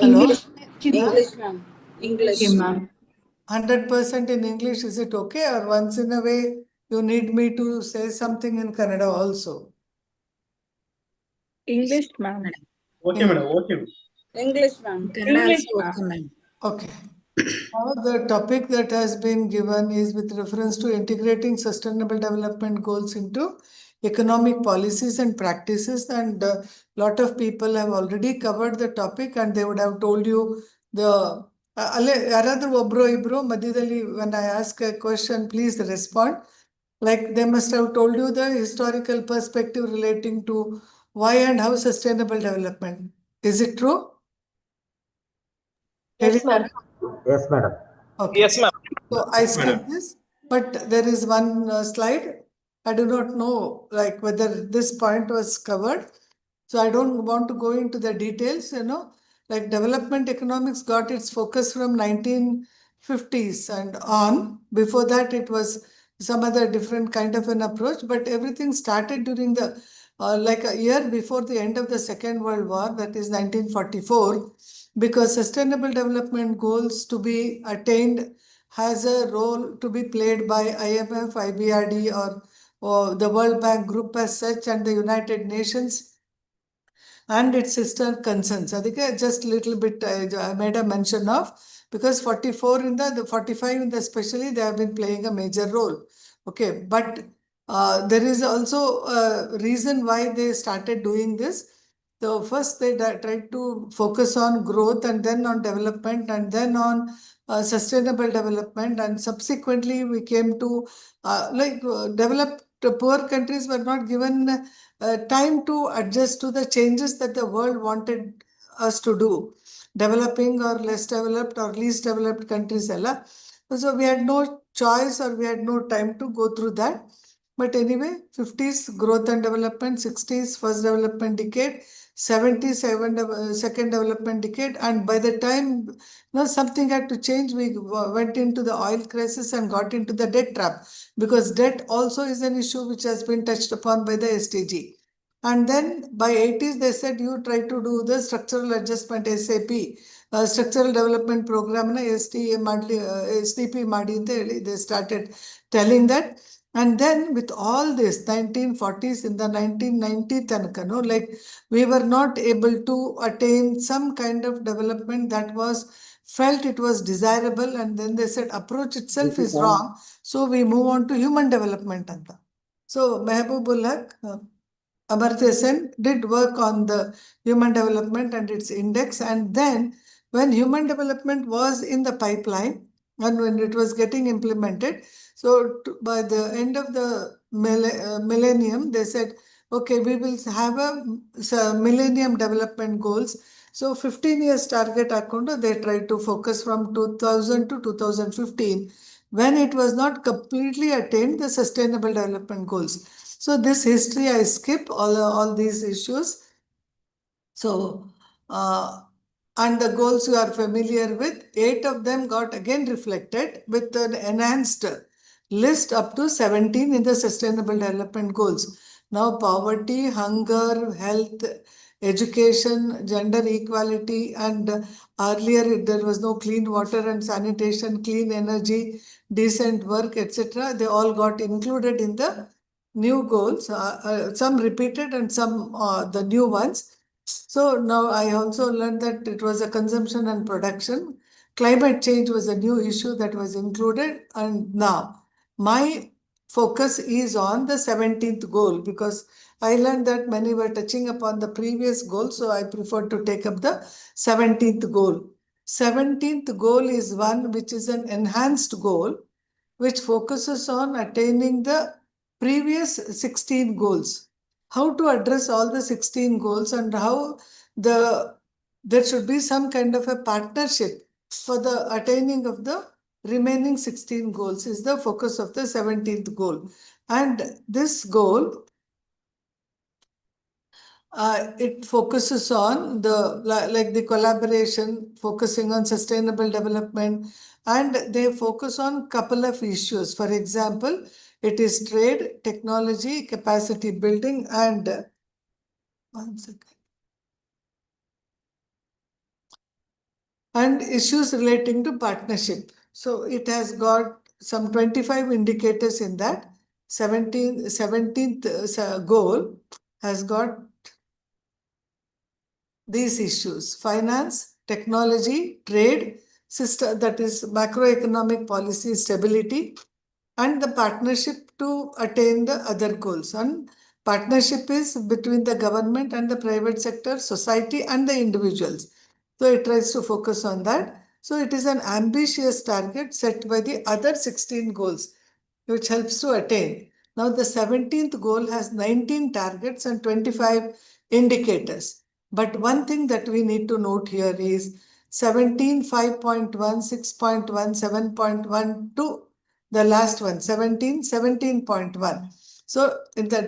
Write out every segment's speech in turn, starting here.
Hello? English. English, ma'am. English. Okay, ma'am. 100% in English, is it okay? Or once in a way, you need me to say something in Kannada also? English, ma'am. Okay, madam. Okay. English, ma'am. English, ma'am. Okay. Now the topic that has been given is with reference to integrating sustainable development goals into economic policies and practices, and a lot of people have already covered the topic and they would have told you the ಯಾರಾದ್ರೂ ಒಬ್ರು ಇಬ್ರು ಮಧ್ಯದಲ್ಲಿ when I ask a question, please respond. Like they must have told you the historical perspective relating to why and how sustainable development. Is it true? Yes, ma'am. Yes, madam. Okay. Yes, ma'am. So I skip this, but there is one slide. I do not know like whether this point was covered. So I don't want to go into the details, like development economics got its focus from 1950s and on. Before that, it was some other different kind of an approach, but everything started during the, like a year before the end of the Second World War, that is 1944, because sustainable development goals to be attained has a role to be played by IMF, IBRD, or the World Bank Group as such, and the United Nations and its sister concerns. I think just a little bit I made a mention of, because 44 in the 45 in the especially, they have been playing a major role. Okay, but there is also a reason why they started doing this. So first they tried to focus on growth, and then on development, and then on sustainable development, and subsequently we came to developed poor countries were not given time to adjust to the changes that the world wanted us to do. Developing or less developed or least developed countries, so we had no choice or we had no time to go through that. But anyway, 50s growth and development, 60s first development decade, 70s second development decade, and by the time something had to change, we went into the oil crisis and got into the debt trap, because debt also is an issue which has been touched upon by the SDG. And then by 80s, they said you try to do the structural adjustment, SAP, structural development program, SDP ಮಾಡಿ ಅಂತ ಹೇಳಿ they started telling that. And then with all this 1940s, in the 1990 tanakano, like we were not able to attain some kind of development that was felt it was desirable, and then they said approach itself is wrong, so we move on to human development anta. So Mehboob Haq, Amartya Sen did work on the human development and its index, and then when human development was in the pipeline and when it was getting implemented, so by the end of the millennium, they said, okay, we will have a millennium development goals. So 15 years target hakondu they tried to focus from 2000 to 2015, when it was not completely attained the sustainable development goals. So this history I skip all these issues. So and the goals you are familiar with, 8 of them got again reflected with an enhanced list up to 17 in the sustainable development goals. Now poverty, hunger, health, education, gender equality, and earlier there was no clean water and sanitation, clean energy, decent work, etc. They all got included in the new goals, some repeated and some the new ones. So now I also learned that it was a consumption and production. Climate change was a new issue that was included, and now my focus is on the 17th goal, because I learned that many were touching upon the previous goal, so I prefer to take up the 17th goal. 17th goal is one which is an enhanced goal, which focuses on attaining the previous 16 goals. How to address all the 16 goals, and how there should be some kind of a partnership for the attaining of the remaining 16 goals is the focus of the 17th goal. And this goal, it focuses on the collaboration, focusing on sustainable development, and they focus on couple of issues. For example, it is trade, technology, capacity building, and one second. and issues relating to partnership. So it has got some 25 indicators in that. 17th goal has got these issues: finance, technology, trade, system, that is macroeconomic policy stability, and the partnership to attain the other goals. And partnership is between the government and the private sector, society and the individuals. So it tries to focus on that. So it is an ambitious target set by the other 16 goals, which helps to attain. Now the 17th goal has 19 targets and 25 indicators. But one thing that we need to note here is 17, 5.1, 6.1, 7.1 to the last one, 17, 17.1. So in the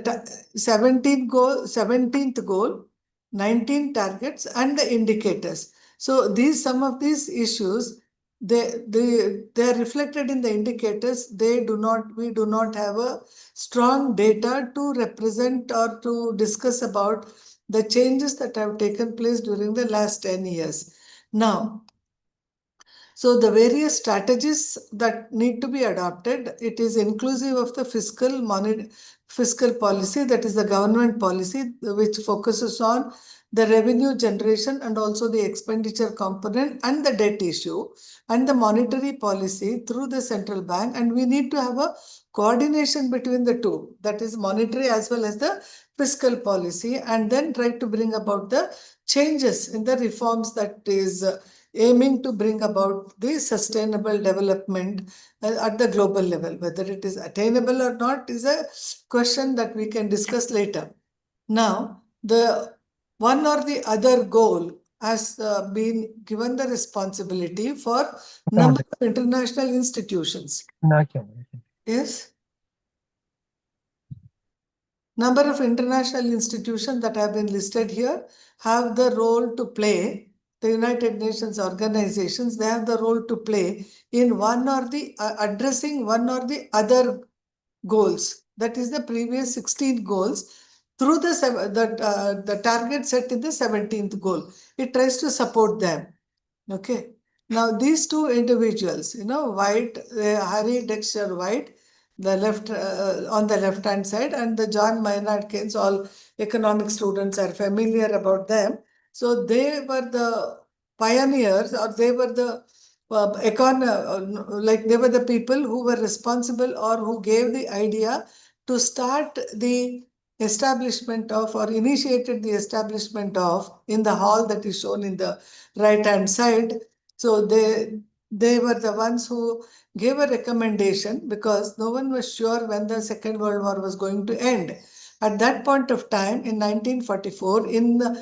17th goal, 19 targets and the indicators. So some of these issues, they are reflected in the indicators. We do not have a strong data to represent or to discuss about the changes that have taken place during the last 10 years. Now, so the various strategies that need to be adopted, it is inclusive of the fiscal policy, that is the government policy, which focuses on the revenue generation and also the expenditure component and the debt issue, and the monetary policy through the central bank. And we need to have a coordination between the two, that is monetary as well as the fiscal policy, and then try to bring about the changes in the reforms that is aiming to bring about the sustainable development at the global level. Whether it is attainable or not is a question that we can discuss later. Now, the one or the other goal has been given the responsibility for number of international institutions. Yes. Number of international institutions that have been listed here have the role to play. The United Nations organizations, they have the role to play in one or the addressing one or the other goals. That is the previous 16 goals through the target set in the 17th goal. It tries to support them. Okay. Now these two individuals, White, Harry Dexter White, the left on the left hand side, and the John Maynard Keynes, all economic students are familiar about them. So they were the pioneers, or they were the they were the people who were responsible or who gave the idea to start the establishment of, or initiated the establishment of, in the hall that is shown in the right hand side. So they were the ones who gave a recommendation, because no one was sure when the Second World War was going to end. At that point of time, in 1944, in the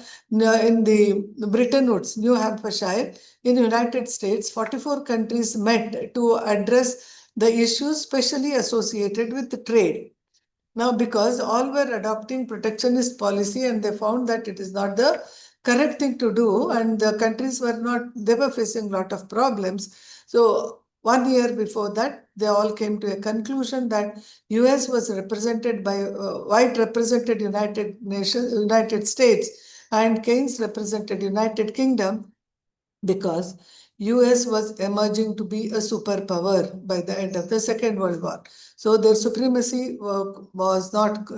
Bretton Woods, New Hampshire, in the United States, 44 countries met to address the issues specially associated with trade. Now, because all were adopting protectionist policy, and they found that it is not the correct thing to do, and the countries they were facing a lot of problems. So 1 year before that, they all came to a conclusion that US was represented by White represented United States, and Keynes represented United Kingdom, because US was emerging to be a superpower by the end of the Second World War. So their supremacy was not,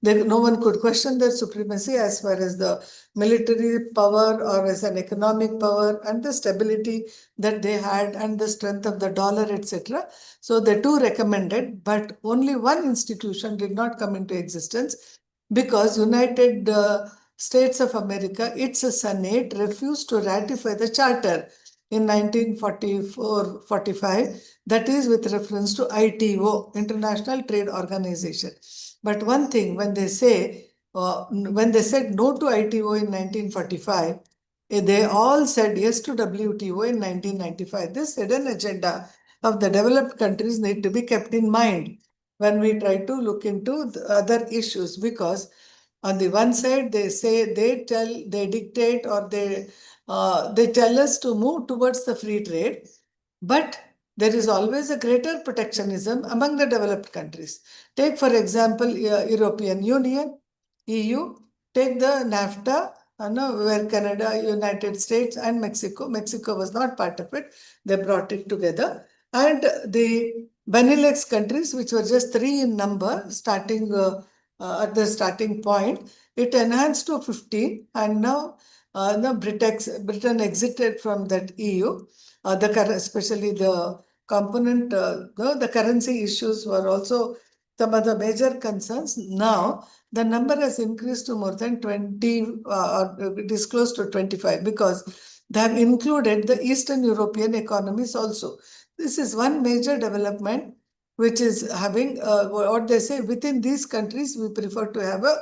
no one could question their supremacy as far as the military power or as an economic power and the stability that they had and the strength of the dollar, etc. So the two recommended, but only one institution did not come into existence, because United States of America, its Senate refused to ratify the charter in 1944-45, that is with reference to ITO, International Trade Organization. But one thing, when they said no to ITO in 1945, they all said yes to WTO in 1995. This hidden agenda of the developed countries need to be kept in mind when we try to look into the other issues, because on the one side, they say, they dictate, or they tell us to move towards the free trade, but there is always a greater protectionism among the developed countries. Take, for example, European Union, EU, take the NAFTA, where Canada, United States, and Mexico was not part of it. They brought it together. And the Benelux countries, which were just 3 in number, starting at the starting point, it enhanced to 15, and now Britain exited from that EU. Especially the component, the currency issues were also some of the major concerns. Now, the number has increased to more than 20, it is close to 25, because they have included the Eastern European economies also. This is one major development which is having, what they say, within these countries, we prefer to have a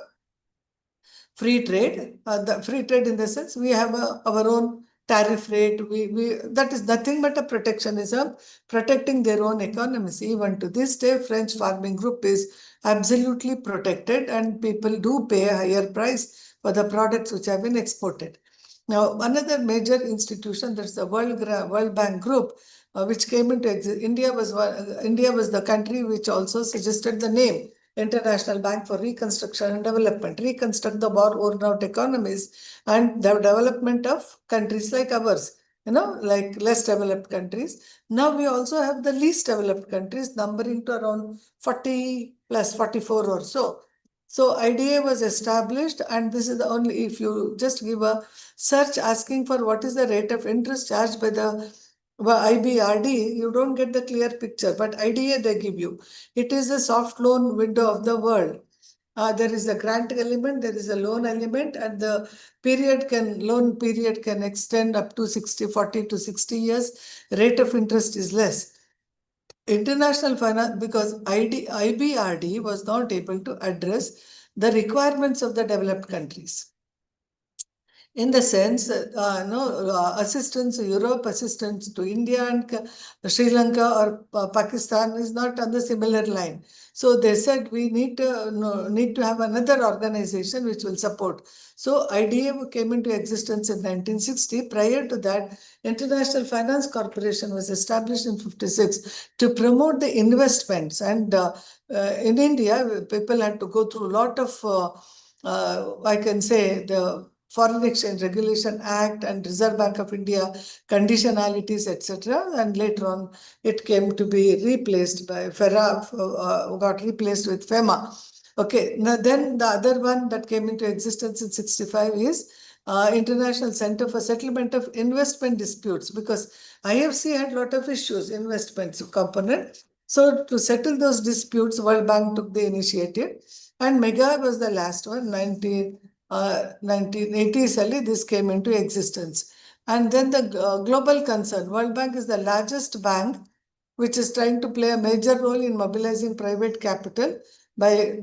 free trade. The free trade in the sense we have our own tariff rate. That is nothing but a protectionism, protecting their own economies. Even to this day, French farming group is absolutely protected, and people do pay a higher price for the products which have been exported. Now, another major institution, that's the World Bank Group, which came into existence. India was the country which also suggested the name International Bank for Reconstruction and Development, reconstruct the war-worn out economies and the development of countries like ours, like less developed countries. Now we also have the least developed countries, numbering to around 40 plus 44 or so. So IDA was established, and this is the only, if you just give a search asking for what is the rate of interest charged by the IBRD, you don't get the clear picture, but IDA they give you. It is a soft loan window of the world. There is a grant element, there is a loan element, and the loan period can extend up to 40 to 60 years. Rate of interest is less. International finance, because IBRD was not able to address the requirements of the developed countries. In the sense, assistance to Europe, assistance to India and Sri Lanka or Pakistan is not on the similar line. So they said we need to have another organization which will support. So IDA came into existence in 1960. Prior to that, International Finance Corporation was established in 56 to promote the investments. And in India, people had to go through a lot of, I can say, the Foreign Exchange Regulation Act and Reserve Bank of India conditionalities, etc. And later on, it came to be replaced by got replaced with FEMA. Okay, now then the other one that came into existence in 65 is International Center for Settlement of Investment Disputes, because IFC had a lot of issues, investments component. So to settle those disputes, World Bank took the initiative, and MEGA was the last one, 1980s early, this came into existence. And then the global concern, World Bank is the largest bank which is trying to play a major role in mobilizing private capital by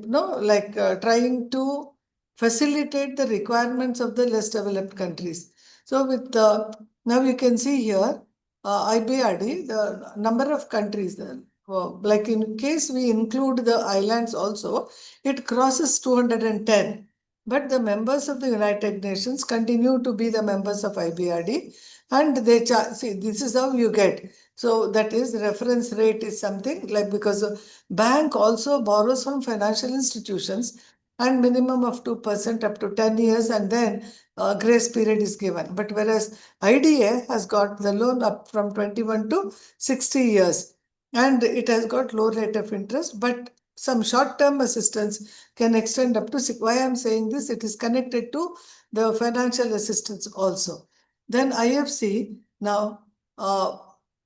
trying to facilitate the requirements of the less developed countries. So with now you can see here IBRD, the number of countries, like in case we include the islands also, it crosses 210. But the members of the United Nations continue to be the members of IBRD, and they see, this is how you get. So that is, reference rate is something like, because a bank also borrows from financial institutions and minimum of 2% up to 10 years, and then grace period is given. But whereas IDA has got the loan up from 21 to 60 years, and it has got low rate of interest, but some short-term assistance can extend up to Why I'm saying this, it is connected to the financial assistance also. Then IFC, now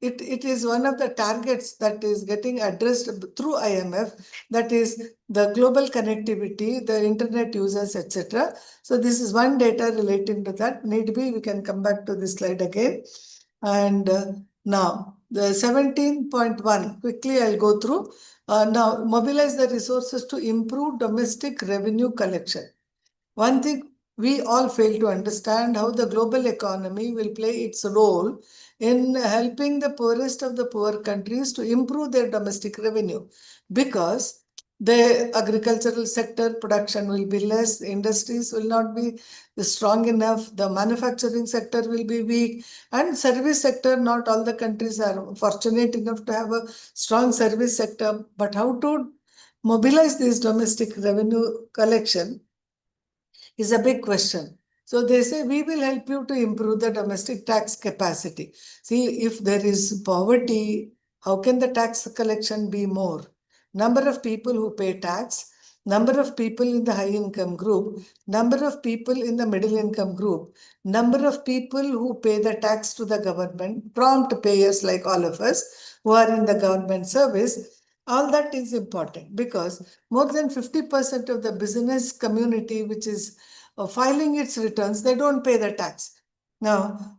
it is one of the targets that is getting addressed through IMF, that is the global connectivity, the internet users, etc. So this is one data relating to that. Need be, we can come back to this slide again. And now the 17.1, quickly I'll go through. Now, mobilize the resources to improve domestic revenue collection. One thing we all fail to understand, how the global economy will play its role in helping the poorest of the poor countries to improve their domestic revenue, because the agricultural sector production will be less, industries will not be strong enough, the manufacturing sector will be weak, and service sector, not all the countries are fortunate enough to have a strong service sector. But how to mobilize this domestic revenue collection is a big question. So they say, we will help you to improve the domestic tax capacity. See, if there is poverty, how can the tax collection be more? Number of people who pay tax, number of people in the high income group, number of people in the middle income group, number of people who pay the tax to the government, prompt payers like all of us who are in the government service, all that is important because more than 50% of the business community which is filing its returns, they don't pay the tax. Now,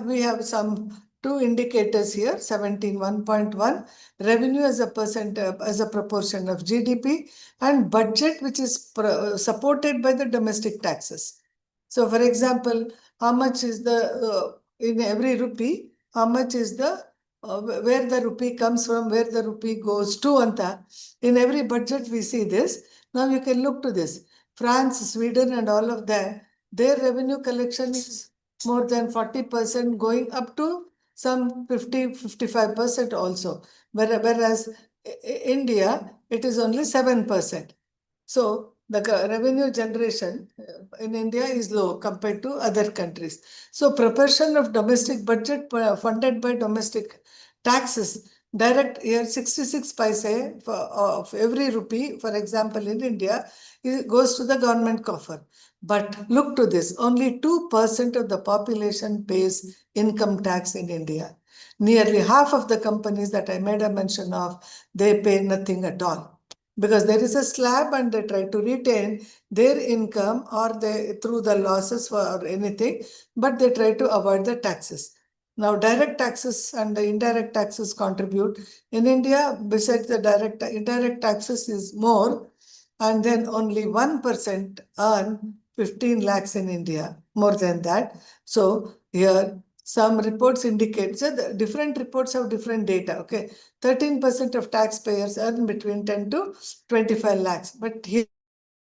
we have some two indicators here, 17.1.1, revenue as a percent, as a proportion of GDP, and budget which is supported by the domestic taxes. So, for example, how much is the, in every rupee, how much is the, where the rupee comes from, where the rupee goes to, anta. In every budget we see this. Now you can look to this. France, Sweden and all of that, their revenue collection is more than 40% going up to some 50-55% also. Whereas India, it is only 7%. So the revenue generation in India is low compared to other countries. So proportion of domestic budget funded by domestic taxes, direct here 66 paise of every rupee, for example, in India, it goes to the government coffer. But look to this, only 2% of the population pays income tax in India. Nearly half of the companies that I made a mention of, they pay nothing at all. Because there is a slab and they try to retain their income or they through the losses or anything, but they try to avoid the taxes. Now, direct taxes and the indirect taxes contribute. In India, besides the indirect taxes is more, and then only 1% earn 15 lakhs in India, more than that. So here, some reports indicate, so the different reports have different data, okay. 13% of taxpayers earn between 10 to 25 lakhs. But here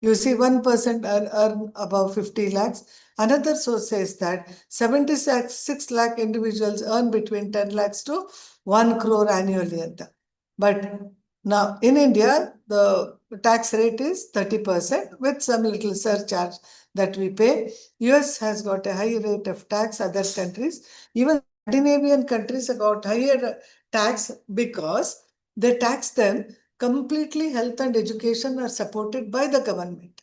you see 1% earn above 50 lakhs. Another source says that 76 lakh individuals earn between 10 lakhs to 1 crore annually. But now in India, the tax rate is 30% with some little surcharge that we pay. US has got a high rate of tax, other countries. Even Scandinavian countries have got higher tax because they tax them completely. Health and education are supported by the government.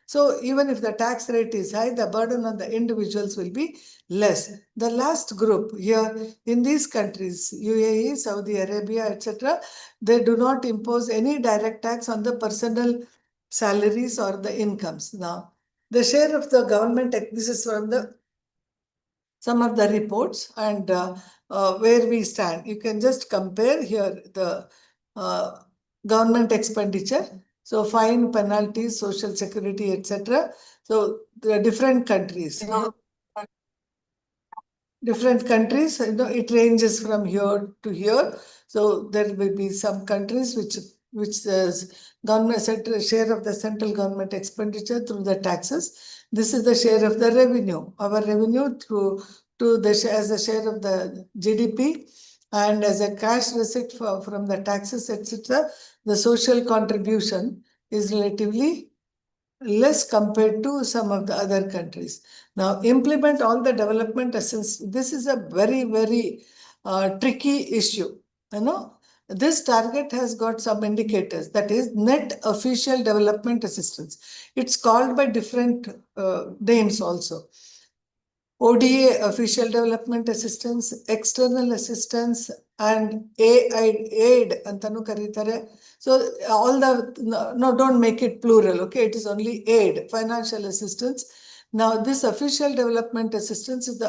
So even if the tax rate is high, the burden on the individuals will be less. The last group here in these countries, UAE, Saudi Arabia, etc., they do not impose any direct tax on the personal salaries or the incomes. Now, the share of the government, this is from the some of the reports and where we stand. You can just compare here the government expenditure. So fine, penalties, social security, etc. So there are different countries. Different countries, it ranges from here to here. So there will be some countries which the government share of the central government expenditure through the taxes. This is the share of the revenue. Our revenue as a share of the GDP and as a cash receipt from the taxes, etc. The social contribution is relatively less compared to some of the other countries. Now, implement all the development assistance. This is a very, very tricky issue. This target has got some indicators, that is net official development assistance. It's called by different names also. ODA, official development assistance, external assistance, and aid antanu karitare. So all the, no, don't make it plural, okay? It is only aid, financial assistance. Now this official development assistance is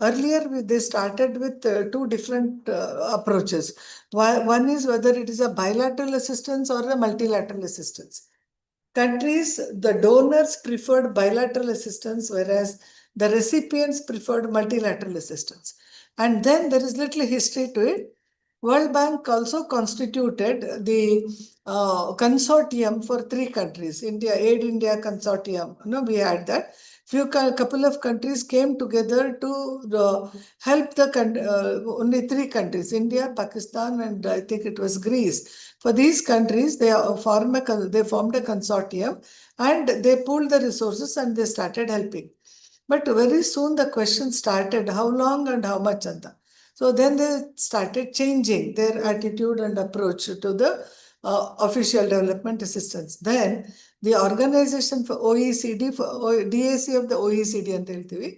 earlier they started with two different approaches. One is whether it is a bilateral assistance or a multilateral assistance. Countries, the donors preferred bilateral assistance, whereas the recipients preferred multilateral assistance. And then there is little history to it. World Bank also constituted the consortium for 3 countries. Aid India Consortium. We had that. Couple of countries came together to help only 3 countries, India, Pakistan, and I think it was Greece. For these countries, they formed a consortium and they pooled the resources and they started helping. But very soon the question started, how long and how much anta. So then they started changing their attitude and approach to the official development assistance. Then the organization for OECD, for DAC of the OECD ಅಂತ ಹೇಳ್ತೀವಿ,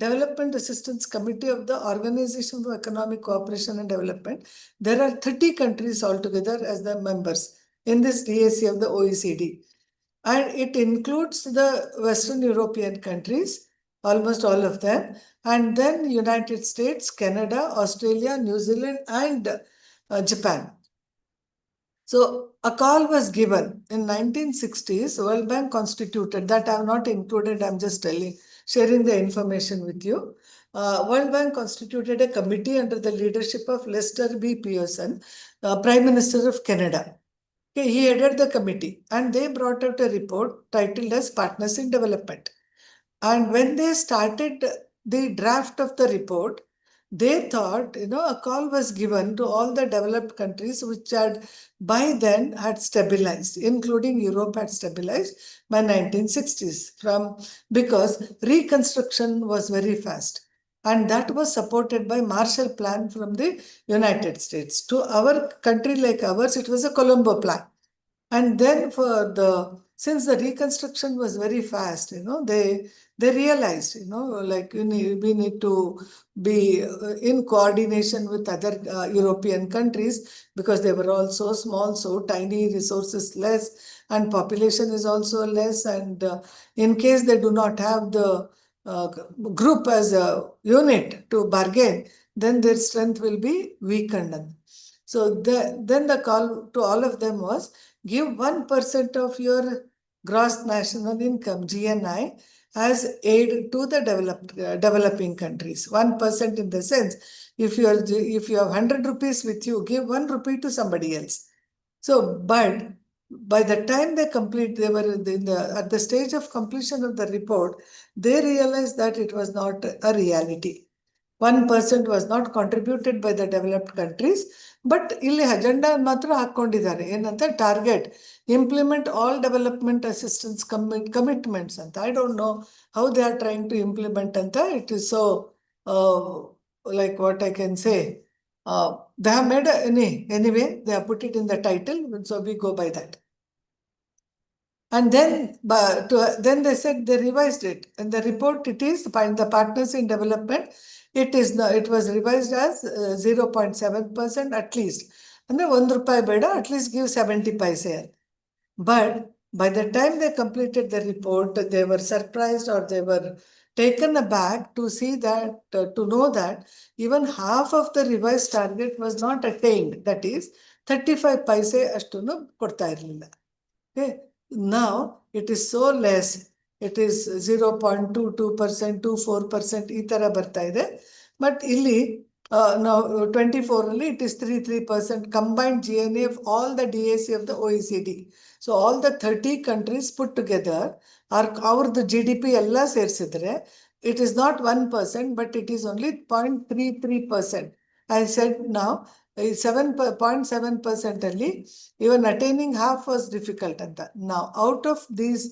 Development Assistance Committee of the Organization for Economic Cooperation and Development. There are 30 countries altogether as the members in this DAC of the OECD. And it includes the Western European countries, almost all of them, and then United States, Canada, Australia, New Zealand, and Japan. So a call was given in 1960s. World Bank constituted that. I have not included. I'm just sharing the information with you. World Bank constituted a committee under the leadership of Lester B. Pearson, Prime Minister of Canada. Okay, he headed the committee, and they brought out a report titled as Partners in Development. And when they started the draft of the report, they thought, a call was given to all the developed countries which had by then had stabilized, including Europe had stabilized by 1960s because reconstruction was very fast. And that was supported by Marshall Plan from the United States. To our country like ours, it was a Colombo Plan. And then since the reconstruction was very fast, they realized, like we need to be in coordination with other European countries because they were all so small, so tiny, resources less, and population is also less. And in case they do not have the group as a unit to bargain, then their strength will be weakened. So then the call to all of them was, give 1% of your gross national income, GNI, as aid to the developing countries. 1% in the sense, if you have 100 rupees with you, give 1 rupee to somebody else. So, but by the time they complete, they were at the stage of completion of the report, they realized that it was not a reality. 1% was not contributed by the developed countries, but ಇಲ್ಲಿ agenda ಮಾತ್ರ ಹಾಕೊಂಡಿದ್ದಾರೆ ಏನಂತ target implement all development assistance commitments ಅಂತ. I don't know how they are trying to implement ಅಂತ. It is so like what I can say. They have made anyway, they have put it in the title, so we go by that. And then they said they revised it. In the report, it is the partners in development. It was revised as 0.7% at least. And then 1 rupee beda, at least give 70 paise. But by the time they completed the report, they were surprised or they were taken aback to see that, to know that even half of the revised target was not attained. That is 35 paise ashtunu kodta irlilla. Okay. Now it is so less. It is 0.22%, 24%, ಈ ತರ ಬರ್ತಾ ಇದೆ. But ಇಲ್ಲಿ now 24 ಅಲ್ಲಿ it is 3% combined GNA of all the DAC of the OECD. So all the 30 countries put together ಅವ್ರದ್ದು GDP ಎಲ್ಲ ಸೇರಿಸಿದ್ರೆ it is not 1%, but it is only 0.33%. I said now 7.7% ಅಲ್ಲಿ even attaining half was difficult anta. Now out of these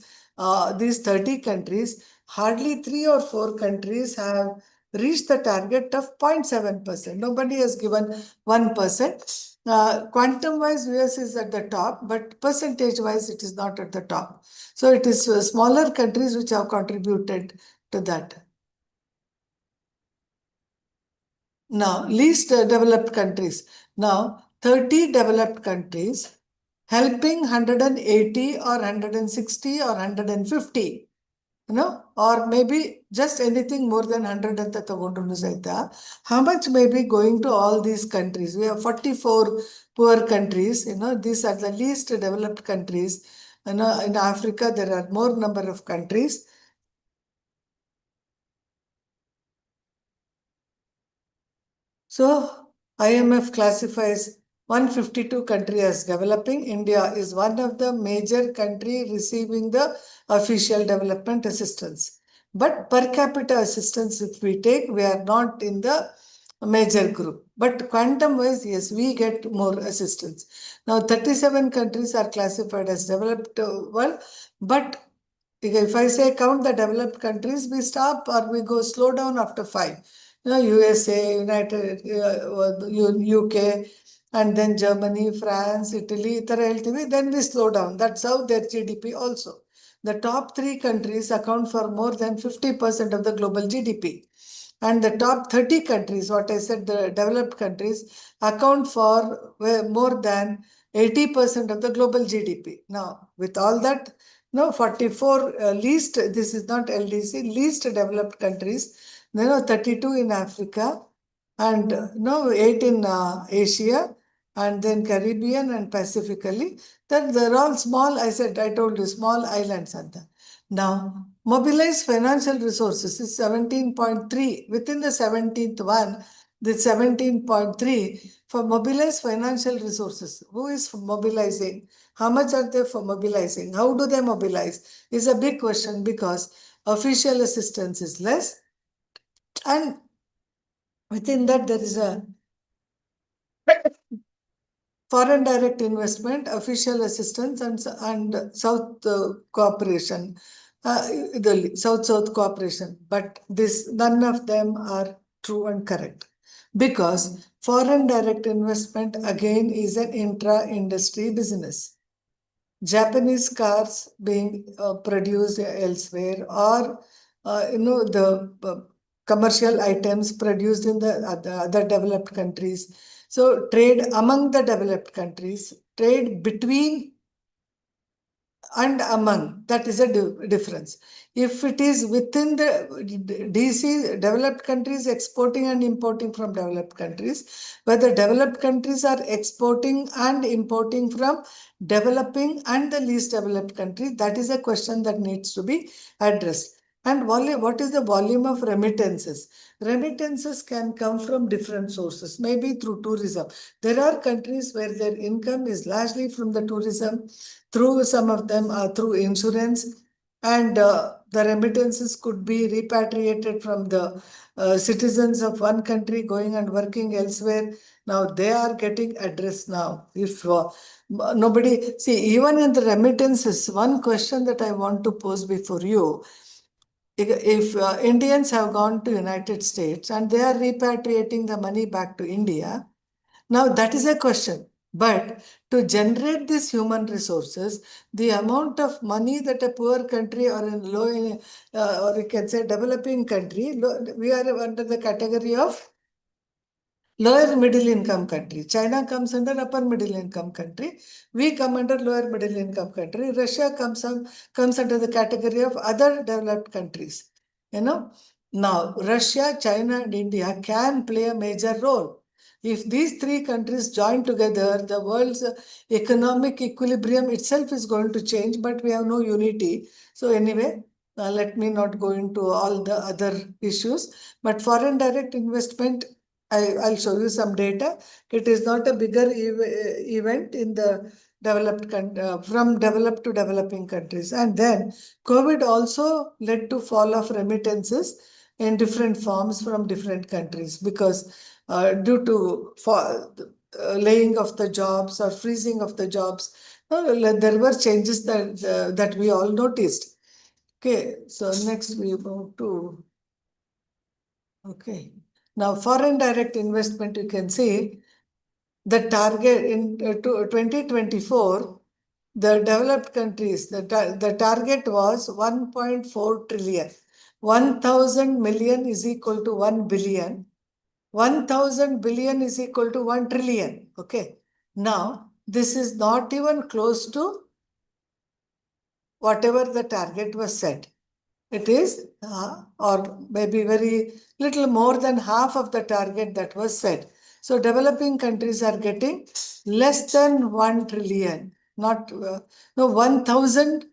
30 countries, hardly 3 or 4 countries have reached the target of 0.7%. Nobody has given 1%. Quantum wise, US is at the top, but percentage wise, it is not at the top. So it is smaller countries which have contributed to that. Now, least developed countries. Now, 30 developed countries helping 180 or 160 or 150, or maybe just anything more than 100 anta tagondru saita. How much may be going to all these countries? We have 44 poor countries. These are the least developed countries. In Africa, there are more number of countries. So IMF classifies 152 countries as developing. India is one of the major countries receiving the official development assistance. But per capita assistance, if we take, we are not in the major group. But quantum wise, yes, we get more assistance. Now 37 countries are classified as developed world, but If I say count the developed countries, we stop or we go slow down after 5. USA, United, UK, and then Germany, France, Italy, then we slow down. That's how their GDP also. The top 3 countries account for more than 50% of the global GDP. And the top 30 countries, what I said, the developed countries, account for more than 80% of the global GDP. Now, with all that, 44 least, this is not LDC, least developed countries, 32 in Africa, and 8 in Asia, and then Caribbean and Pacifically. Then they're all small, I told you, small islands. Now, mobilize financial resources is 17.3. Within the 17th one, the 17.3 for mobilize financial resources. Who is mobilizing? How much are they for mobilizing? How do they mobilize? Is a big question because official assistance is less. And within that, there is a foreign direct investment, official assistance, and South cooperation, the South-South cooperation. But none of them are true and correct, because foreign direct investment again is an intra-industry business. Japanese cars being produced elsewhere, or the commercial items produced in the other developed countries. So trade among the developed countries, trade between and among, that is a difference. If it is within the DC, developed countries exporting and importing from developed countries, whether developed countries are exporting and importing from developing and the least developed country, that is a question that needs to be addressed. And what is the volume of remittances? Remittances can come from different sources, maybe through tourism. There are countries where their income is largely from the tourism, through some of them are through insurance, and the remittances could be repatriated from the citizens of one country going and working elsewhere. Now they are getting addressed now. If nobody, see, even in the remittances, one question that I want to pose before you, if Indians have gone to United States and they are repatriating the money back to India, now that is a question. But to generate these human resources, the amount of money that a poor country or in low, or you can say developing country, we are under the category of lower middle income country. China comes under upper middle income country. We come under lower middle income country. Russia comes under the category of other developed countries. Now Russia, China, and India can play a major role. If these 3 countries join together, the world's economic equilibrium itself is going to change, but we have no unity. So anyway, let me not go into all the other issues. But foreign direct investment, I'll show you some data. It is not a bigger event in the developed from developed to developing countries. And then COVID also led to fall of remittances in different forms from different countries, because due to laying of the jobs or freezing of the jobs, there were changes that we all noticed. Okay, so next we move to, okay. Now, foreign direct investment, you can see the target in 2024, the developed countries, the target was 1.4 trillion. 1,000 million is equal to 1 billion. 1,000 billion is equal to 1 trillion. Okay. Now, this is not even close to whatever the target was set. It is, or maybe very little more than half of the target that was set. So developing countries are getting less than 1 trillion, not, no, 1,000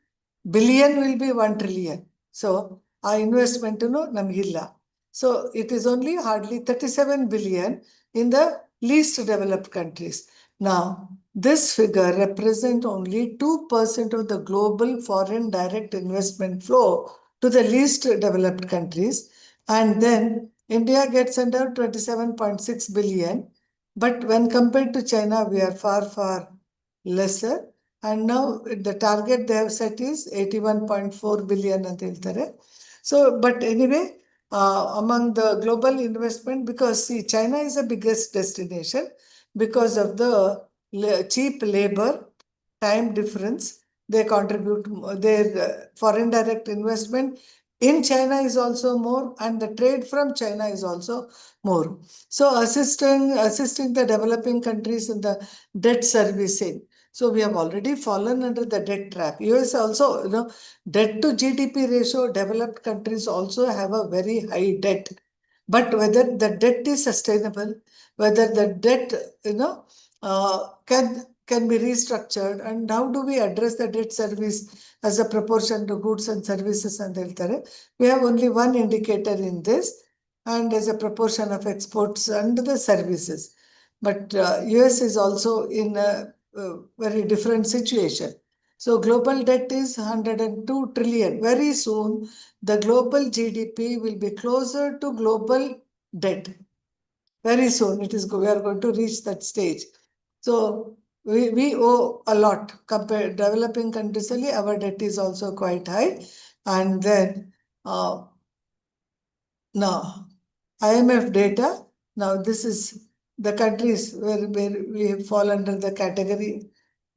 billion will be 1 trillion. So our investment, namgilla. So it is only hardly 37 billion in the least developed countries. Now, this figure represents only 2% of the global foreign direct investment flow to the least developed countries. And then India gets under 27.6 billion. But when compared to China, we are far, far lesser. and now the target they have set is 81.4 billion ಅಂತ ಹೇಳ್ತಾರೆ. So, but anyway, among the global investment, because see, China is the biggest destination because of the cheap labor, time difference. They contribute their foreign direct investment in China is also more, and the trade from China is also more. So assisting the developing countries in the debt servicing. So we have already fallen under the debt trap. US also, debt to GDP ratio, developed countries also have a very high debt. But whether the debt is sustainable, whether the debt, can be restructured, and how do we address the debt service as a proportion to goods and services and ಹೇಳ್ತಾರೆ. We have only one indicator in this, and as a proportion of exports and the services. But US is also in a very different situation. So global debt is 102 trillion. Very soon, the global GDP will be closer to global debt. Very soon, we are going to reach that stage. So we owe a lot compared developing countries. Our debt is also quite high, and then now IMF data. Now this is the countries where we fall under the category,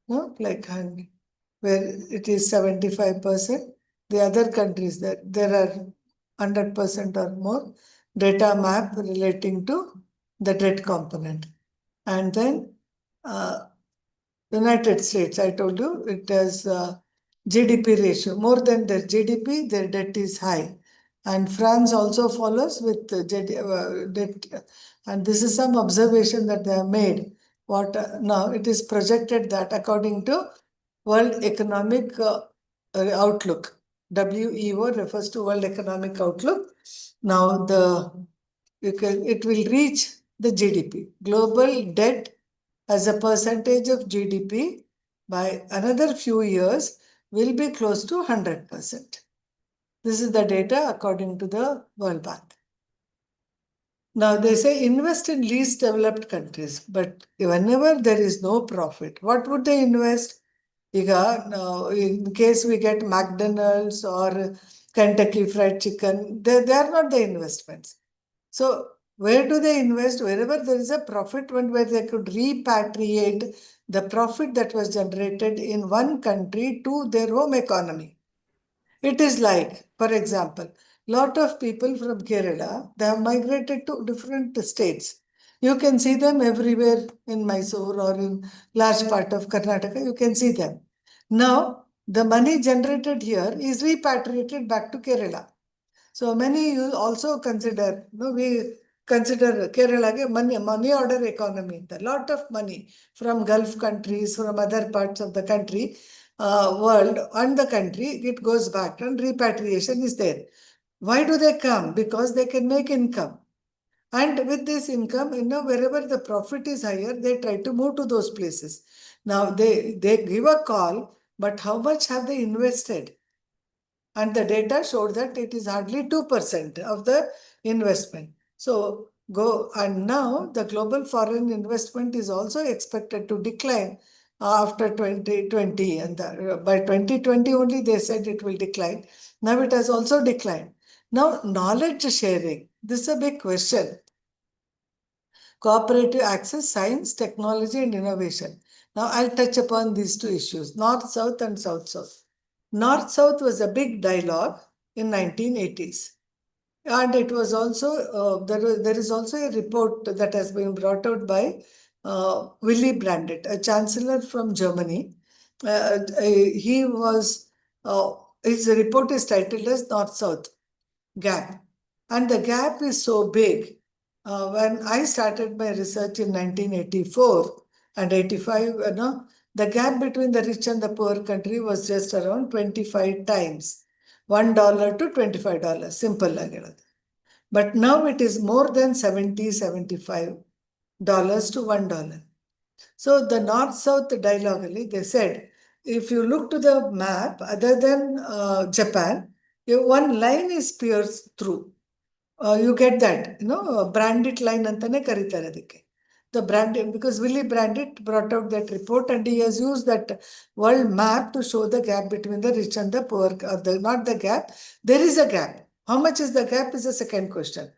like where it is 75%. The other countries that there are 100% or more data map relating to the debt component. And then United States, I told you, it has GDP ratio. More than their GDP, their debt is high. And France also follows with debt. And this is some observation that they have made. Now it is projected that according to World Economic Outlook, WEO refers to World Economic Outlook. Now it will reach the GDP. Global debt as a percentage of GDP by another few years will be close to 100%. This is the data according to the World Bank. Now they say invest in least developed countries, but whenever there is no profit, what would they invest? Now, in case we get McDonald's or Kentucky Fried Chicken, they are not the investments. So where do they invest? Wherever there is a profit, where they could repatriate the profit that was generated in one country to their home economy. It is like, for example, lot of people from Kerala, they have migrated to different states. You can see them everywhere in Mysore or in large part of Karnataka, you can see them. Now, the money generated here is repatriated back to Kerala. So many you also consider, we consider Kerala money order economy. A lot of money from Gulf countries, from other parts of the country, world and the country, it goes back and repatriation is there. Why do they come? Because they can make income. And with this income, wherever the profit is higher, they try to move to those places. Now they give a call, but how much have they invested? And the data showed that it is hardly 2% of the investment. So and now the global foreign investment is also expected to decline after 2020. And by 2020 only they said it will decline. Now it has also declined. Now knowledge sharing, this is a big question. Cooperative access, science, technology and innovation. Now I'll touch upon these two issues, North-South and South-South. North-South was a big dialogue in 1980s. And it was also, there is also a report that has been brought out by Willy Brandt, a chancellor from Germany. He was, his report is titled as North-South Gap. And the gap is so big. When I started my research in 1984 and 85, the gap between the rich and the poor country was just around 25 times. $1 to $25, simple. But now it is more than $75 to $1. So the North-South dialogue, they said, if you look to the map, other than Japan, one line is pierced through. You get that, branded line antane karitare adike. the brand, because Willy Brandt brought out that report and he has used that world map to show the gap between the rich and the poor. Not the gap, there is a gap. How much is the gap is a second question.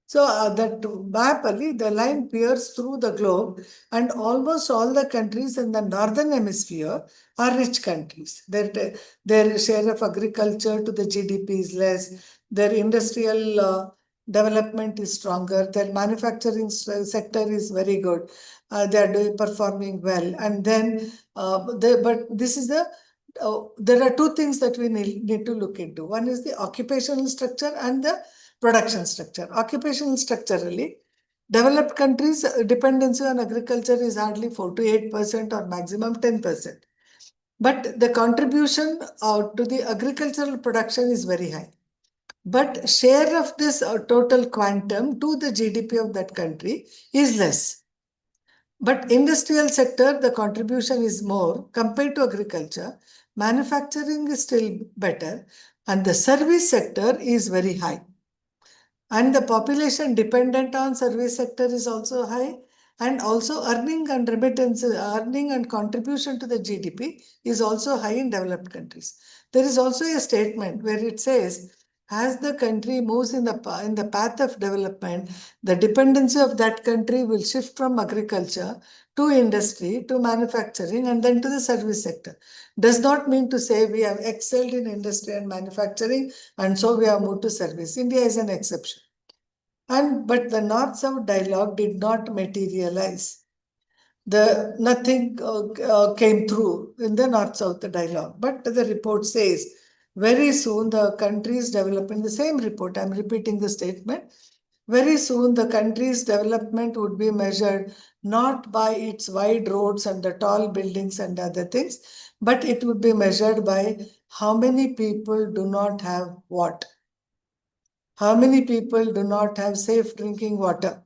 So that map, Ali, the line pierces through the globe, and almost all the countries in the northern hemisphere are rich countries. Their share of agriculture to the GDP is less. Their industrial development is stronger. Their manufacturing sector is very good. They are performing well. And then, but this is there are two things that we need to look into. One is the occupational structure and the production structure. Occupational structurally, developed countries' dependency on agriculture is hardly 4 to 8% or maximum 10%. But the contribution to the agricultural production is very high. But share of this total quantum to the GDP of that country is less. But industrial sector, the contribution is more compared to agriculture. Manufacturing is still better, and the service sector is very high. And the population dependent on service sector is also high, and also earning and remittance, earning and contribution to the GDP is also high in developed countries. There is also a statement where it says, as the country moves in the path of development, the dependency of that country will shift from agriculture to industry, to manufacturing, and then to the service sector. Does not mean to say we have excelled in industry and manufacturing, and so we have moved to service. India is an exception. But the North-South dialogue did not materialize. Nothing came through in the North-South dialogue. But the report says very soon the country's development, the same report, I'm repeating the statement, very soon the country's development would be measured not by its wide roads and the tall buildings and other things, but it would be measured by how many people do not have what. How many people do not have safe drinking water?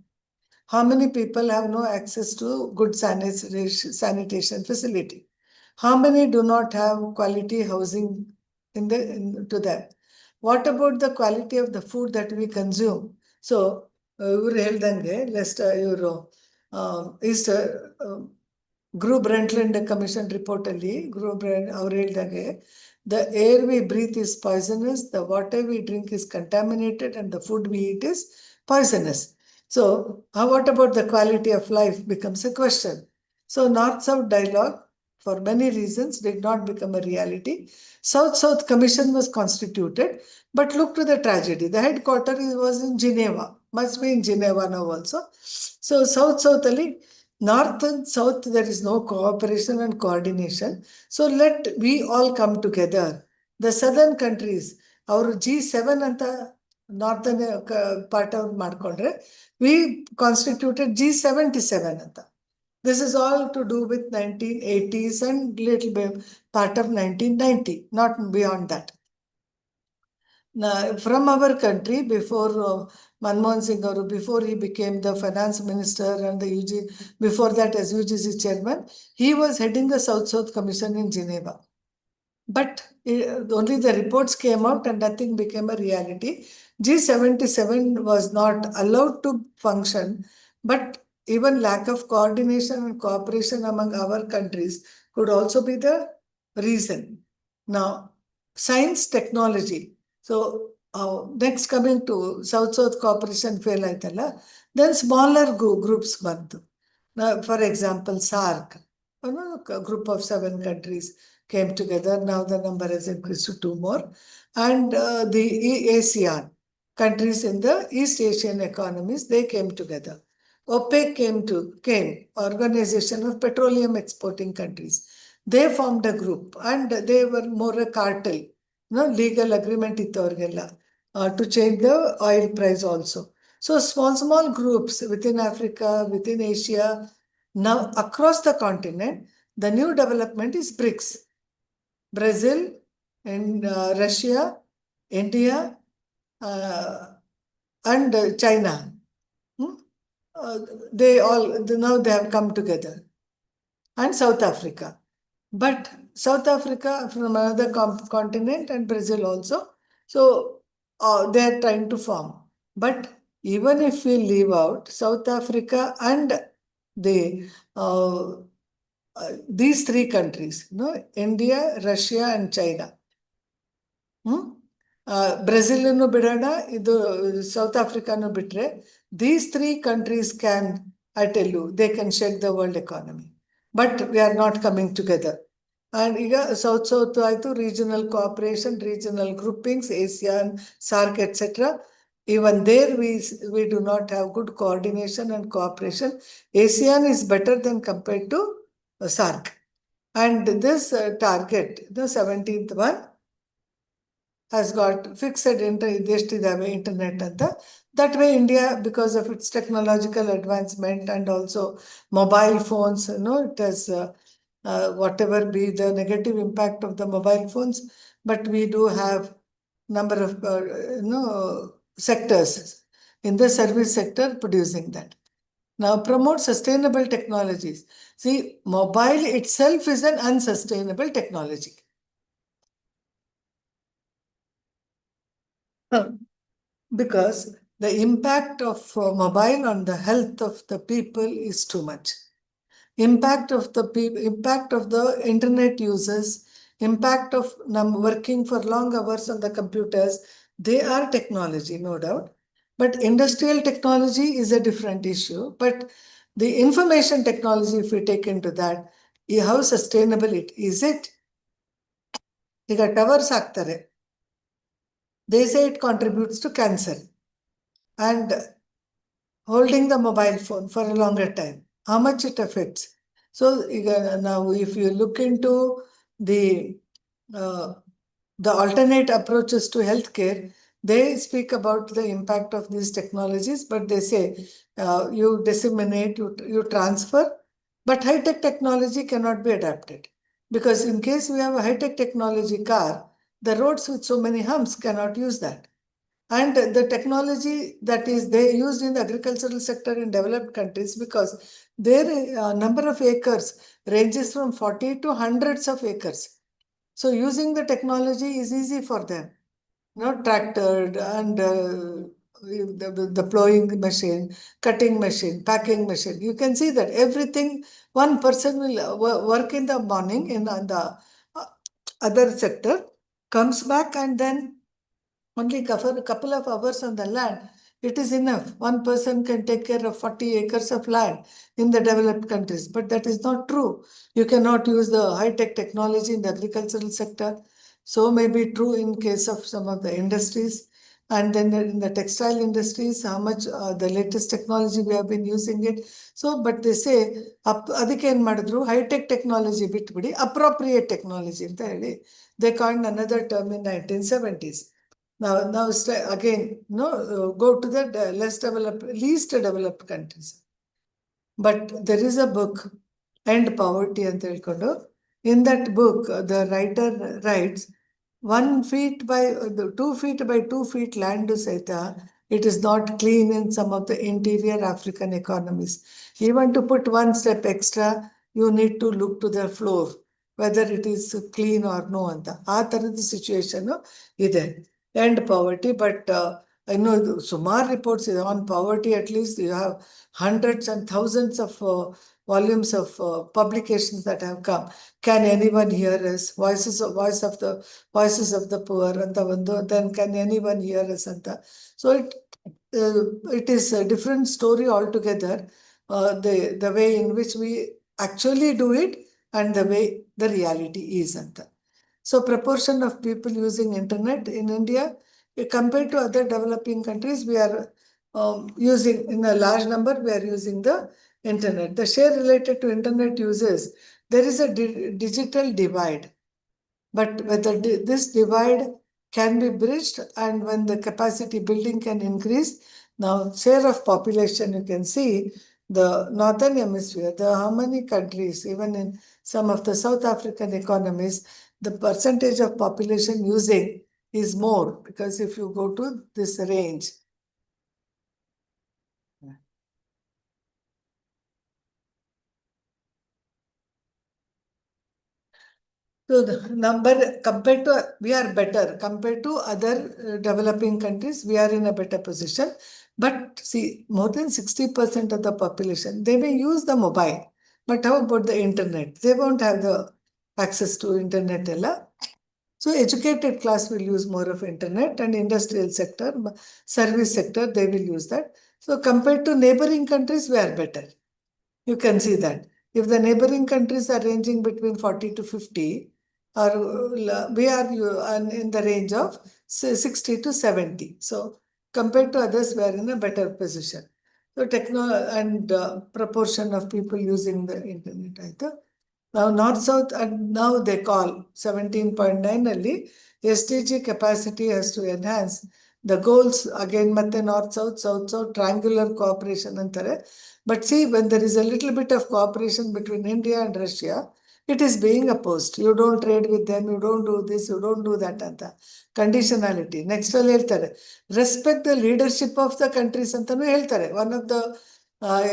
How many people have no access to good sanitation facility? How many do not have quality housing to them? What about the quality of the food that we consume? So, ಇವ್ರು ಹೇಳ್ದಂಗೆ lest ಇವರು East ಗ್ರೂ ಬ್ರೆಂಟ್ಲೆಂಡ್ commission report ಅಲ್ಲಿ ಅವ್ರು ಹೇಳ್ದಾಗೆ the air we breathe is poisonous, the water we drink is contaminated, and the food we eat is poisonous. So, what about the quality of life becomes a question. So, North-South dialogue, for many reasons, did not become a reality. South-South Commission was constituted, but look to the tragedy. The headquarters was in Geneva, must be in Geneva now also. So, South-South ali, North and South, there is no cooperation and coordination. So let we all come together. The southern countries, our G7 anta northern part of ಮಾಡ್ಕೊಂಡ್ರೆ, we constituted G77 anta. This is all to do with 1980s and little bit part of 1990, not beyond that. Now, from our country, before Manmohan Singh, before he became the finance minister and before that as UGC chairman, he was heading the South-South Commission in Geneva. But only the reports came out and nothing became a reality. G77 was not allowed to function, but even lack of coordination and cooperation among our countries could also be the reason. Now, science, technology. So, next coming to South-South cooperation fail aitalla, then smaller groups bantu. Now, for example, SARC, a group of 7 countries came together. Now the number has increased to 2 more. And the ASEAN countries in the East Asian economies, they came together. OPEC came, Organization of Petroleum Exporting Countries. They formed a group and they were more a cartel. Legal agreement ittorgella to change the oil price also. So small groups within Africa, within Asia, now across the continent, the new development is BRICS. Brazil and Russia, India, and China. Now they have come together. And South Africa. But South Africa from another continent and Brazil also. So they are trying to form. But even if we leave out South Africa and the these three countries, India, Russia, and China. Brazil bidana, idu South Africa no bitre. These three countries can, I tell you, they can shake the world economy. But we are not coming together. And South Aitu, regional cooperation, regional groupings, ASEAN, SAARC, etc. Even there we do not have good coordination and cooperation. ASEAN is better than compared to SAARC. And this target, the 17th one, has got fixed internet and that way India, because of its technological advancement and also mobile phones, it has whatever be the negative impact of the mobile phones, but we do have number of sectors in the service sector producing that. Now promote sustainable technologies. See, mobile itself is an unsustainable technology. Because the impact of mobile on the health of the people is too much. Impact of the internet users, impact of working for long hours on the computers, they are technology, no doubt. But industrial technology is a different issue. But the information technology, if we take into that, how sustainable it is it? Iga towers ಆಗ್ತಾರೆ. They say it contributes to cancer. And holding the mobile phone for a longer time, how much it affects. So now if you look into uh, the alternate approaches to healthcare, they speak about the impact of these technologies, but they say you disseminate, you transfer, but high-tech technology cannot be adapted. Because in case we have a high-tech technology car, the roads with so many humps cannot use that. And the technology that is they used in the agricultural sector in developed countries, because their number of acres ranges from 40 to hundreds of acres. So using the technology is easy for them. Not tractored and the plowing machine, cutting machine, packing machine. You can see that everything, one person will work in the morning in the other sector, comes back and then only cover a couple of hours on the land, it is enough. One person can take care of 40 acres of land in the developed countries. But that is not true. You cannot use the high-tech technology in the agricultural sector. So may be true in case of some of the industries. And then in the textile industries, how much the latest technology we have been using it. So, but they say, ಅದಕ್ಕೆ ಏನು ಮಾಡಿದ್ರು, high-tech technology ಬಿಟ್ಬಿಡಿ, appropriate technology ಅಂತ ಹೇಳಿ. They coined another term in 1970s. Now again, go to the least developed countries. But there is a book, End Poverty ಅಂತ ಹೇಳ್ಕೊಂಡು. In that book, the writer writes, 1 feet by 2 feet by 2 feet land saita, it is not clean in some of the interior African economies. Even to put one step extra, you need to look to the floor, whether it is clean or no ಅಂತ. ಆ ಥರದ situation ಇದೆ. End poverty, but I know Sumar reports on poverty, at least you have hundreds and thousands of volumes of publications that have come. Can anyone hear us? Voices of the poor, and then can anyone hear us? So it is a different story altogether. The way in which we actually do it and the way the reality is. So proportion of people using internet in India, compared to other developing countries, we are using, in a large number, we are using the internet. The share related to internet users, there is a digital divide. But whether this divide can be bridged and when the capacity building can increase, now share of population, you can see the northern hemisphere, how many countries, even in some of the South African economies, the percentage of population using is more, because if you go to this range. So the number compared to, we are better compared to other developing countries. We are in a better position. But see, more than 60% of the population, they may use the mobile. But how about the internet? They won't have the access to internet. So educated class will use more of internet, and industrial sector, service sector, they will use that. So compared to neighboring countries, we are better. You can see that. If the neighboring countries are ranging between 40 to 50, or we are in the range of 60 to 70. So compared to others, we are in a better position. So and proportion of people using the internet, I think. Now North South, and now they call 17.9 ಅಲ್ಲಿ SDG capacity has to enhance the goals again ಮತ್ತೆ North South South South triangular cooperation ಅಂತಾರೆ. But see, when there is a little bit of cooperation between India and Russia, it is being opposed. You don't trade with them, you don't do this, you don't do that ಅಂತ conditionality. Next ಅಲ್ಲಿ ಹೇಳ್ತಾರೆ respect the leadership of the countries ಅಂತಾನು ಹೇಳ್ತಾರೆ. One of the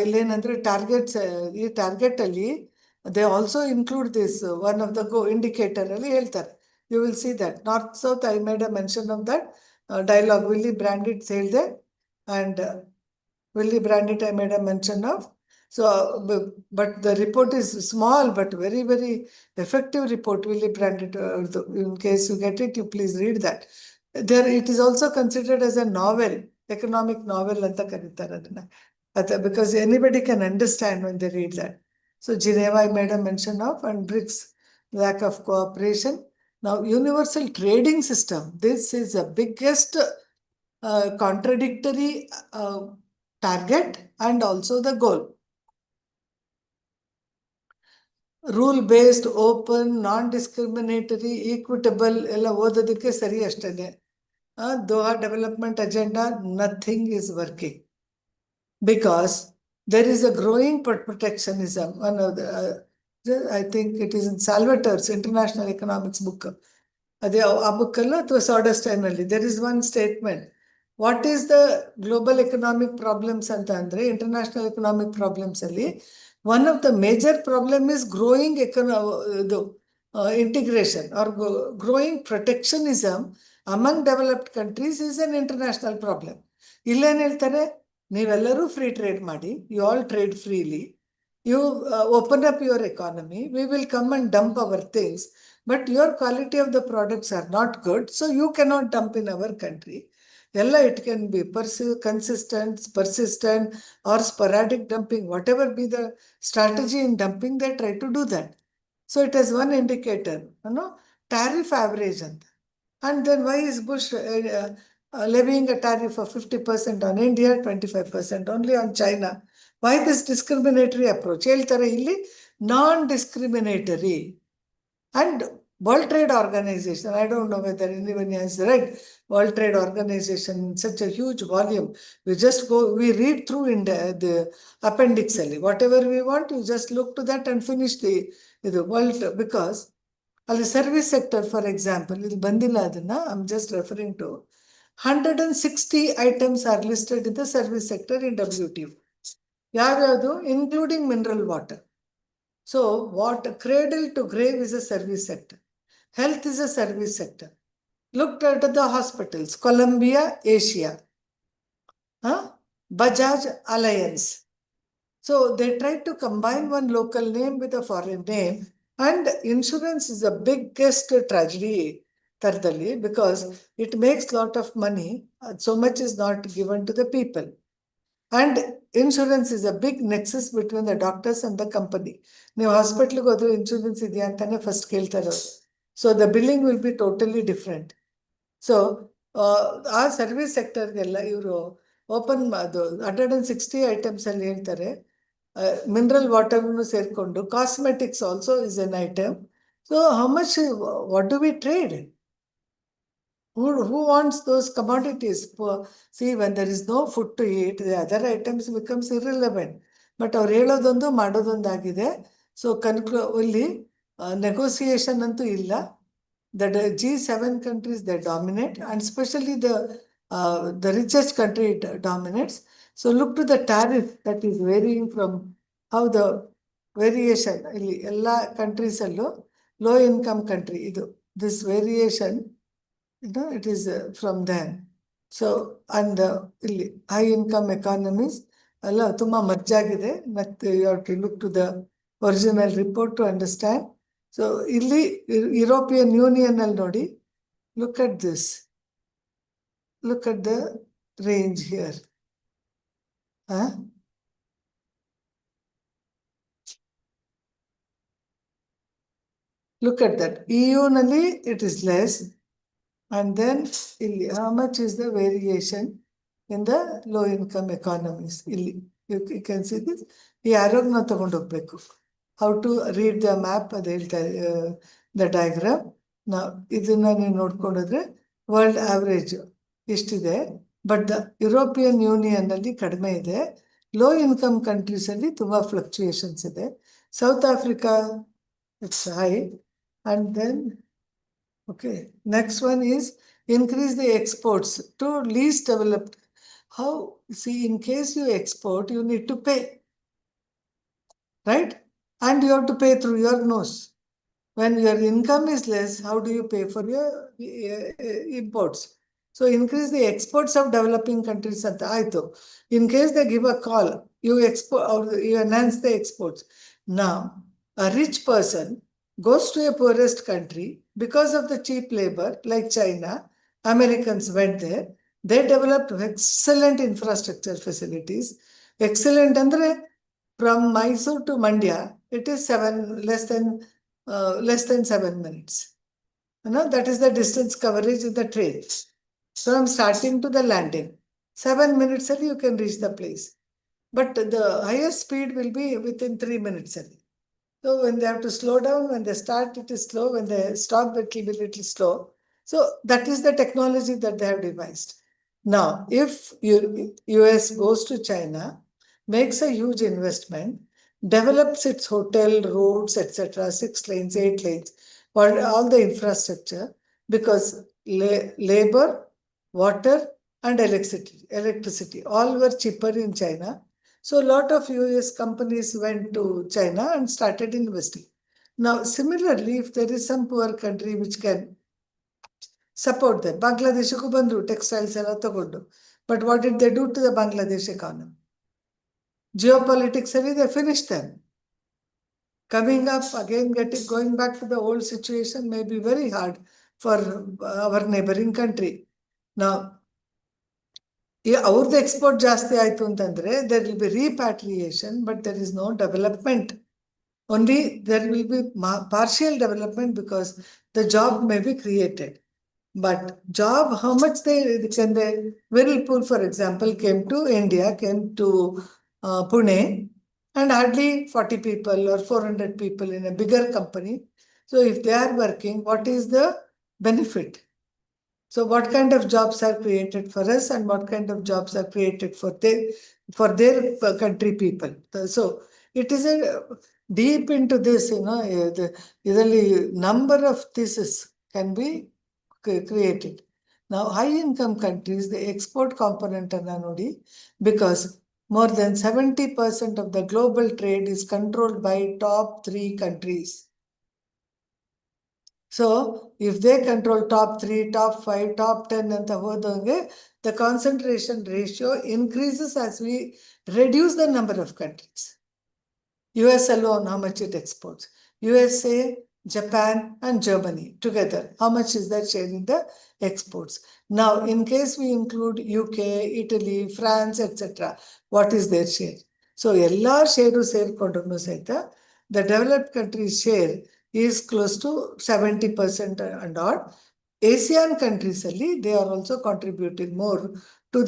ಇಲ್ಲೇನಂದ್ರೆ targets, ಈ target ಅಲ್ಲಿ they also include this one of the indicator ಅಲ್ಲಿ ಹೇಳ್ತಾರೆ. You will see that. North South, I made a mention of that dialogue. Willy Brandit ಹೇಳಿದೆ, and Willy Brandit I made a mention of. So, but the report is small, but very, very effective report. Willy Brandit, in case you get it, you please read that. There, it is also considered as a novel, economic novel anta ಕರೀತಾರೆ ಅದನ್ನ. Because anybody can understand when they read that. So Geneva I made a mention of, and BRICS, lack of cooperation. Now universal trading system, this is the biggest contradictory target and also the goal. Rule-based, open, non-discriminatory, equitable, ಎಲ್ಲ ಓದೋದಕ್ಕೆ ಸರಿ ಅಷ್ಟೇನೆ. Doha Development Agenda, nothing is working. Because there is a growing protectionism. One of the, I think it is in Salvatore's International Economics book. ಅದೇ ಆ ಬುಕ್ಕಲ್ಲೂ ಅಥವಾ ಸಾಡಸ್ಟೈನಲ್ಲಿ there is one statement. What is the global economic problems ಅಂತ ಅಂದ್ರೆ international economic problems ಅಲ್ಲಿ one of the major problem is growing integration or growing protectionism among developed countries is an international problem. ಇಲ್ಲೇನು ಹೇಳ್ತಾರೆ, ನೀವೆಲ್ಲರೂ free trade ಮಾಡಿ, you all trade freely, you open up your economy, we will come and dump our things, but your quality of the products are not good, so you cannot dump in our country. It can be consistent, persistent, or sporadic dumping. Whatever be the strategy in dumping, they try to do that. So it is one indicator, tariff average. And then why is Bush levying a tariff of 50% on India, 25% only on China? Why this discriminatory approach? ಹೇಳ್ತಾರೆ ಇಲ್ಲಿ non-discriminatory. And World Trade Organization, I don't know whether anyone has read World Trade Organization in such a huge volume. We read through in the appendix. Whatever we want, you just look to that and finish the world, because the service sector, for example, I'm just referring to 160 items are listed in the service sector in WTO. Including mineral water. So, cradle to grave is a service sector. Health is a service sector. Looked at the hospitals, Columbia, Asia, Bajaj Alliance. So they tried to combine one local name with a foreign name, and insurance is the biggest tragedy, Tardali, because it makes a lot of money. So much is not given to the people. And insurance is a big nexus between the doctors and the company. Now, hospital go through insurance idiyantane first keltaro. So the billing will be totally different. So our service sector gella iವರು open ಅದು 160 items ಅಲ್ಲಿ ಹೇಳ್ತಾರೆ. Mineral ವಾಟರ್ನು ಸೇರ್ಕೊಂಡು cosmetics also is an item. So how much what do we trade? Who wants those commodities? See, when there is no food to eat, the other items becomes irrelevant. But ಅವ್ರು ಹೇಳೋದೊಂದು ಮಾಡೋದೊಂದಾಗಿದೆ. So ಇಲ್ಲಿ negotiation ಅಂತೂ ಇಲ್ಲ. The G7 countries, they dominate, and especially the richest country dominates. So look to the tariff that is varying from how the variation ಇಲ್ಲಿ ಎಲ್ಲ countries ಅಲ್ಲೂ low income country this variation, it is from them. So and ಇಲ್ಲಿ high income economies ಎಲ್ಲ ತುಂಬಾ merge ಆಗಿದೆ. ಮತ್ತೆ you have to look to the original report to understand. So ಇಲ್ಲಿ European Union ಅಲ್ಲಿ ನೋಡಿ, look at this, look at the range here. Look at that. EU nali it is less. And then illi, how much is the variation in the low income economies? Illi, you can see this. ಈ ಆರೋಗ್ಯನ ತಗೊಂಡು ಹೋಗ್ಬೇಕು. How to read the map ಅದು ಹೇಳ್ತಾರೆ, the diagram. ನಾವು ಇದನ್ನ ನೀವು ನೋಡ್ಕೊಂಡ್ರೆ ವರ್ಲ್ಡ್ ಆವರೇಜ್ ಇಷ್ಟಿದೆ, ಬಟ್ ದ ಯುರೋಪಿಯನ್ ಯೂನಿಯನ್ ಅಲ್ಲಿ ಕಡಿಮೆ ಇದೆ. ಲೋ ಇನ್ಕಮ್ ಕಂಟ್ರೀಸ್ ಅಲ್ಲಿ ತುಂಬಾ ಫ್ಲಕ್ಚುಯೇಷನ್ಸ್ ಇದೆ. South Africa it's high. And then, okay, next one is increase the exports to least developed. How? See, in case you export, you need to pay, right? And you have to pay through your nose. When your income is less, how do you pay for your imports? So increase the exports of developing countries at the in case they give a call, you export or you enhance the exports. Now, a rich person goes to a poorest country because of the cheap labor, like China. Americans went there. They developed excellent infrastructure facilities. Excellent andre from Mysore to Mandya, it is less than 7 minutes. That is the distance coverage in the train. From starting to the landing, 7 minutes only you can reach the place. But the highest speed will be within 3 minutes only. So when they have to slow down, when they start, it is slow. When they stop, it will be a little slow. So that is the technology that they have devised. Now, if US goes to China, makes a huge investment, develops its hotel, roads, etc., 6 lanes, 8 lanes, all the infrastructure, because labor, water, and electricity all were cheaper in China. So a lot of US companies went to China and started investing. Now, similarly, if there is some poor country which can support them, Bangladesh ku bandru textiles ella tagondu. But what did they do to the Bangladesh economy? Geopolitics, they finished them. Coming up again, going back to the old situation may be very hard for our neighboring country. Now, ಅವ್ರದ್ದು export ಜಾಸ್ತಿ ಆಯ್ತು ಅಂತಂದ್ರೆ there will be repatriation, but there is no development. Only there will be partial development because the job may be created. But job, how much they Whirlpool, for example, came to India, came to Pune, and hardly 40 people or 400 people in a bigger company. So if they are working, what is the benefit? So what kind of jobs are created for us and what kind of jobs are created for their country people? So it is a deep into this, the number of theses can be created. Now, high income countries, the export component ananodi, because more than 70% of the global trade is controlled by top 3 countries. So if they control top 3, top 5, top 10 and the concentration ratio increases as we reduce the number of countries. US alone, how much it exports? USA, Japan and Germany together, how much is that share in the exports? Now, in case we include UK, Italy, France, etc., what is their share? So, ella share serkondru saita, the developed countries' share is close to 70% and all. Asian countries, they are also contributing more to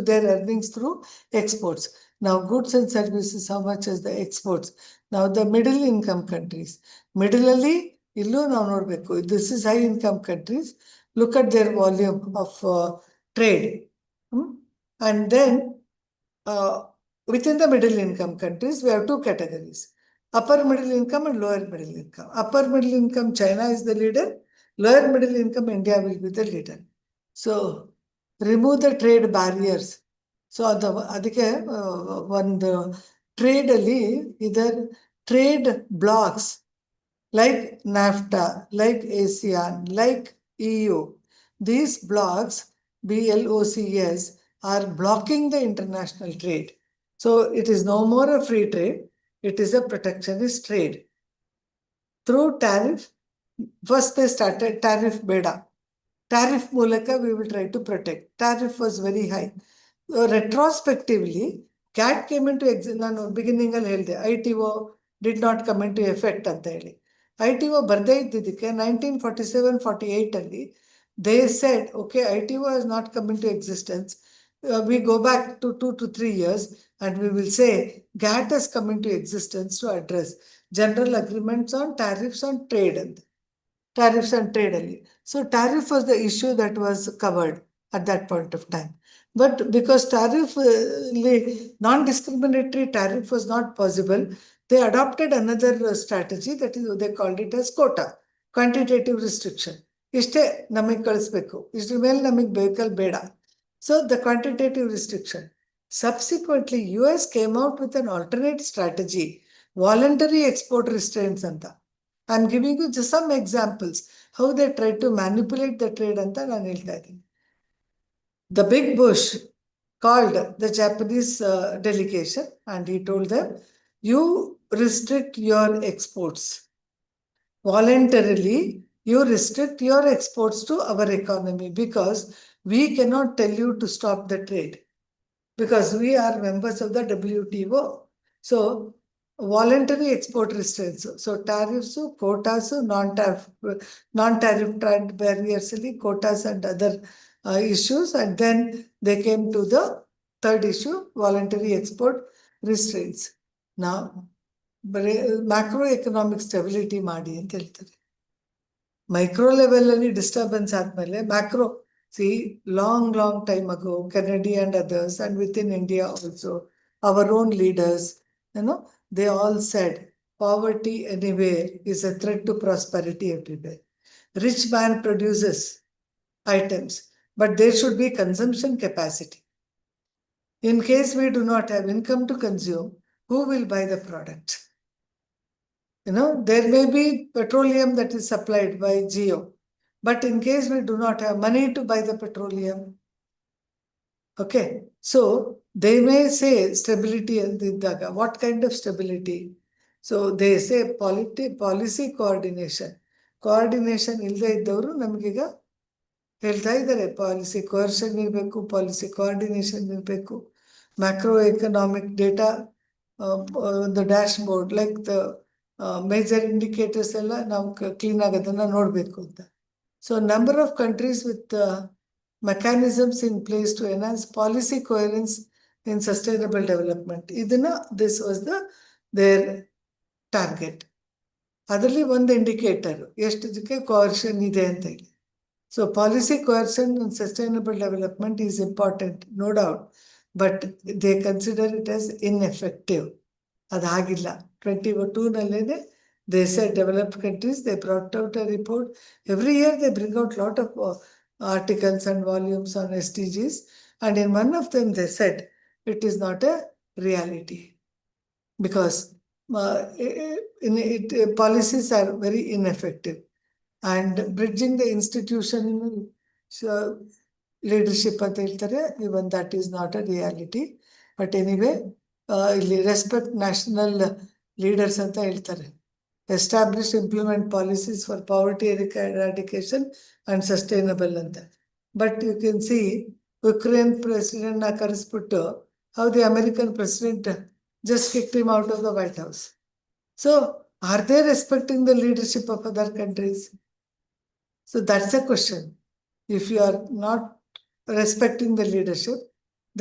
their earnings through exports. Now, goods and services, how much is the exports? Now, the middle income countries. Middle-alli, illu now nodbeku. This is high income countries. Look at their volume of trade. And then, within the middle income countries, we have 2 categories. Upper middle income and lower middle income. Upper middle income, China is the leader. Lower middle income, India will be the leader. So, remove the trade barriers. So, ಅದಕ್ಕೆ ಒಂದು trade ಅಲ್ಲಿ either trade blocks like NAFTA, like ASEAN, like EU. These blocks BLOCs are blocking the international trade. So it is no more a free trade, it is a protectionist trade. Through tariff, first they started tariff beda. Tariff mulaka we will try to protect. Tariff was very high. Retrospectively, CAT came into beginning ITO did not come into effect ಅಂತ ಹೇಳಿ. ITO ಬರ್ದೇ ಇದ್ದಿದ್ದಕ್ಕೆ 1947-48 ಅಲ್ಲಿ they said, okay, ITO has not come into existence. We go back to 2 to 3 years and we will say GATT has come into existence to address general agreements on tariffs on trade and tariffs and trade only. So tariff was the issue that was covered at that point of time. But because tariff, non-discriminatory tariff was not possible, they adopted another strategy, that is, they called it as quota, quantitative restriction. ಇಷ್ಟೇ ನಮಗೆ ಕಳಿಸ್ಬೇಕು, ಇದ್ರ ಮೇಲೆ ನಮಗೆ vehicle ಬೇಡ. So the quantitative restriction. Subsequently, US came out with an alternate strategy, voluntary export restraints anta. I'm giving you just some examples how they tried to manipulate the trade anta ನಾನು ಹೇಳ್ತಾ ಇದ್ದೀನಿ. The big Bush called the Japanese delegation and he told them, you restrict your exports. Voluntarily, you restrict your exports to our economy because we cannot tell you to stop the trade because we are members of the WTO. So, voluntary export restraints. So, tariffs, quotas, non-tariff trade barriers, quotas and other issues. And then they came to the third issue, voluntary export restraints. Now, macroeconomic stability ಮಾಡಿ ಅಂತ ಹೇಳ್ತಾರೆ. Micro level ಅಲ್ಲಿ disturbance ಆದ್ಮೇಲೆ macro, see, long time ago, Kennedy and others, and within India also, our own leaders, they all said, poverty anywhere is a threat to prosperity everywhere. Rich man produces items, but there should be consumption capacity. In case we do not have income to consume, who will buy the product? There may be petroleum that is supplied by Geo, but in case we do not have money to buy the petroleum, okay, so they may say stability and what kind of stability? So they say policy coordination. Coordination illದೆ ಇದ್ದವರು ನಮಗೀಗ ಹೇಳ್ತಾ ಇದ್ದಾರೆ, policy ಕೋರ್ಷನ್ ಇರಬೇಕು, policy coordination ಇರಬೇಕು, macro economic data, ಒಂದು dash board like the major indicators ಎಲ್ಲ ನಾವು clean ಆಗೋದನ್ನ ನೋಡಬೇಕು ಅಂತ. ಸೊ number of countries with mechanisms in place to enhance policy coherence in sustainable development. This was their target. ಅದರಲ್ಲಿ ಒಂದು ಇಂಡಿಕೇಟರ್ ಎಷ್ಟಕ್ಕೆ ಕೋರ್ಷನ್ ಇದೆ ಅಂತ ಹೇಳಿ. So policy coercion in sustainable development is important, no doubt, but they consider it as ineffective. ಅದಾಗಿಲ್ಲ. 2022 they said developed countries, they brought out a report. Every year they bring out lot of articles and volumes on SDGs, and in one of them they said it is not a reality because policies are very ineffective, and bridging the institutional leadership ಅಂತ ಹೇಳ್ತಾರೆ, even that is not a reality. But anyway, ಇಲ್ಲಿ respect national leaders ಅಂತ ಹೇಳ್ತಾರೆ. Establish, implement policies for poverty eradication and sustainable anta. But you can see Ukraine president na karisbittu how the American president just kicked him out of the White House. So are they respecting the leadership of other countries? So that's a question. If you are not respecting the leadership,